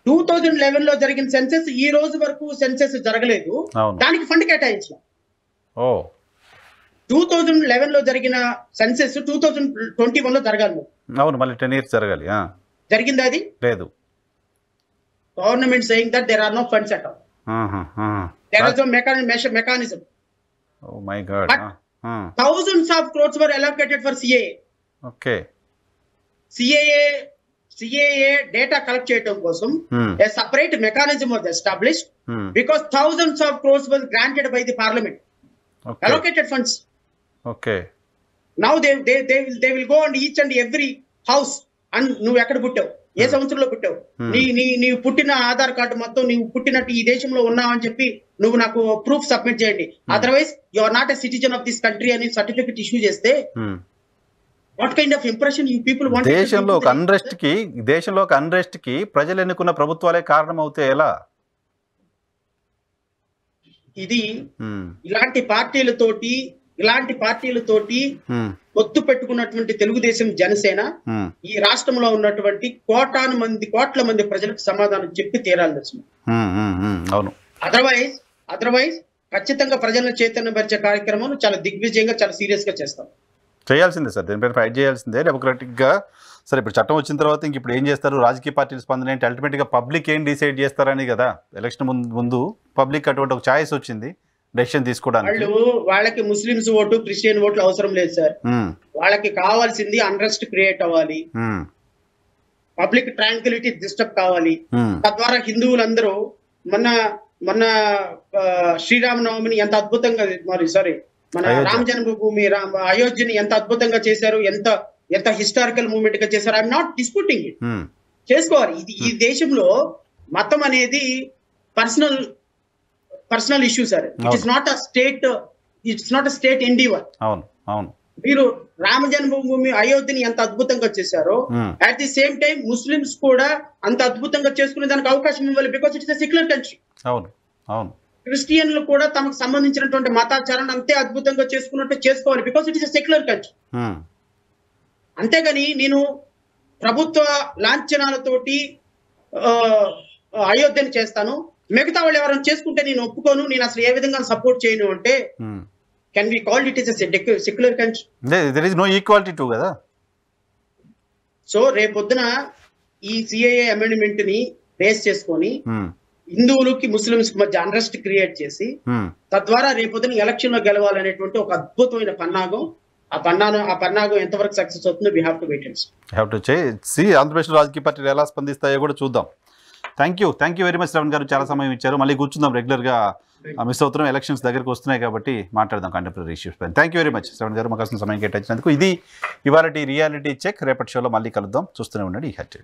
2011 లో జరిగిన సెన్సెస్ ఈ రోజు వరకు సెన్సెస్ జరగలేదు, దానికి ఫండ్ కేటాయించాం. 2011 లో జరిగిన సెన్సెస్ 2021 లో జరగాలి. అవును, మళ్ళీ 10 years జరగాలి. జరిగిందా? అది లేదు. Government saying that there are no funds at all. There is no mechanism. Oh my god. Thousands of crores were allocated for CAA. Okay. CAA data collect చేయడం కోసం a separate mechanism was established because thousands of crores was granted by the parliament. Okay. Allocated funds. Okay. Now they will go and each and every house and నువ్వు ఎక్కడ పుట్టావు, ఏ సంవత్సరంలో పుట్టావు, నీవు పుట్టిన Aadhaar card మొత్తం నీవు పుట్టినట్టు ఈ దేశంలో ఉన్నావు అని చెప్పి నువ్వు నాకు ప్రూఫ్ సబ్మిట్ చేయండి, otherwise you are not a citizen of this country అని సర్టిఫికెట్ ఇష్యూ చేస్తే what kind of impression you people want? దేశంలో ఒక అన్రెస్ట్ కి ప్రజలు ఎన్నుకున్న ప్రభుత్వాలే కారణం అవుతే ఎలా? ఇది ఇలాంటి పార్టీలతోటి పొత్తు పెట్టుకున్నటువంటి తెలుగుదేశం, జనసేన ఈ రాష్ట్రంలో ఉన్నటువంటి కోట్ల మంది ప్రజలకు సమాధానం చెప్పి తీరాలి దర్శనం. అదర్వైజ్ ఖచ్చితంగా ప్రజలను చైతన్యపరిచే కార్యక్రమం చాలా దిగ్విజయంగా, చాలా సీరియస్ గా చేయాల్సిందే సార్. దీనిపైన ఫైట్ చేయాల్సిందే డెమోక్రాటిక్ గా. సరే, ఇప్పుడు చట్టం వచ్చిన తర్వాత ఇంక ఇప్పుడు ఏం చేస్తారు? రాజకీయ పార్టీల స్పందన ఏంటి? అల్టిమేట్ గా పబ్లిక్ ఏం డిసైడ్ చేస్తారని కదా. ఎలక్షన్ ముందు పబ్లిక్ అటువంటి ఒక ఛాయిస్ వచ్చింది డెసిషన్ తీసుకోవడానికి. వాళ్ళకి ముస్లిమ్స్ ఓటు, క్రిస్టియన్ ఓట్లు అవసరం లేదు సార్. వాళ్ళకి కావాల్సింది అన్రెస్ట్ క్రియేట్ అవ్వాలి, పబ్లిక్ ట్రాంక్విలిటీ డిస్టర్బ్ కావాలి. తద్వారా హిందువులందరూ మొన్న శ్రీరామనవమిని ఎంత అద్భుతంగా, మన రామ జన్మభూమి అయోధ్యని ఎంత అద్భుతంగా చేశారు, ఎంత హిస్టారికల్ మూవ్మెంట్ గా చేశారు. ఐఎమ్ నాట్ డిస్ప్యూటింగ్ ఇట్, చేసుకోవాలి. ఈ దేశంలో మతం అనేది personal issue sir. It's not a state endeavour. మీరు రామ జన్మభూమి అయోధ్యని ఎంత అద్భుతంగా చేశారో at the same time Muslims కూడా అంత అద్భుతంగా చేసుకునే దానికి అవకాశం ఇవ్వాలి, because it's a secular country. క్రిస్టియన్లు కూడా తమకు సంబంధించినటువంటి మతాచారాన్ని అంతే అద్భుతంగా చేసుకున్నట్టు చేసుకోవాలి, because it is a secular country. అంతేగాని నేను ప్రభుత్వ లాంఛనాలతోటి అయోధ్యని చేస్తాను, మిగతా వాళ్ళు ఎవరైనా చేసుకుంటే నేను ఒప్పుకోను, నేను అసలు ఏ విధంగా సపోర్ట్ చేయను అంటే can we call it is a secular country? There is no equality too కదా. సో రేపొద్దున ఈ CAA అమెండ్మెంట్ ని బేస్ చేసుకొని హిందువులకి ముస్లింస్ మధ్య అన్రెస్ట్ క్రియేట్ చేసి తద్వారా రేపొద్దున ఎలక్షన్ లో గెలవాలనేటువంటి ఒక అద్భుతమైన పన్నాగం. ఆ పన్నాగం ఎంతవరకు సక్సెస్ అవుతుందో we have to wait and see. Andhra Pradesh రాజకీయ పార్టీలు ఎలా స్పందిస్తాయో కూడా చూద్దాం. Thank you very much Shravan garu, చాలా సమయం ఇచ్చారు. మళ్ళీ కూర్చుందాం, రెగ్యులర్గా మిస్ అవుతున్నాం, ఎలక్షన్స్ దగ్గరకు వస్తున్నాయి కాబట్టి మాట్లాడదాం కంటెంపరీ ఇష్యూస్ పైన. Thank you very much Shravan గారు, మాకు సమయం కేటాయించినందుకు. ఇది ఇవాళ రియాలిటీ చెక్. రేపటి షోలో మళ్ళీ కలుద్దాం. చూస్తూనే ఉండండి ఈ హ్యాట్.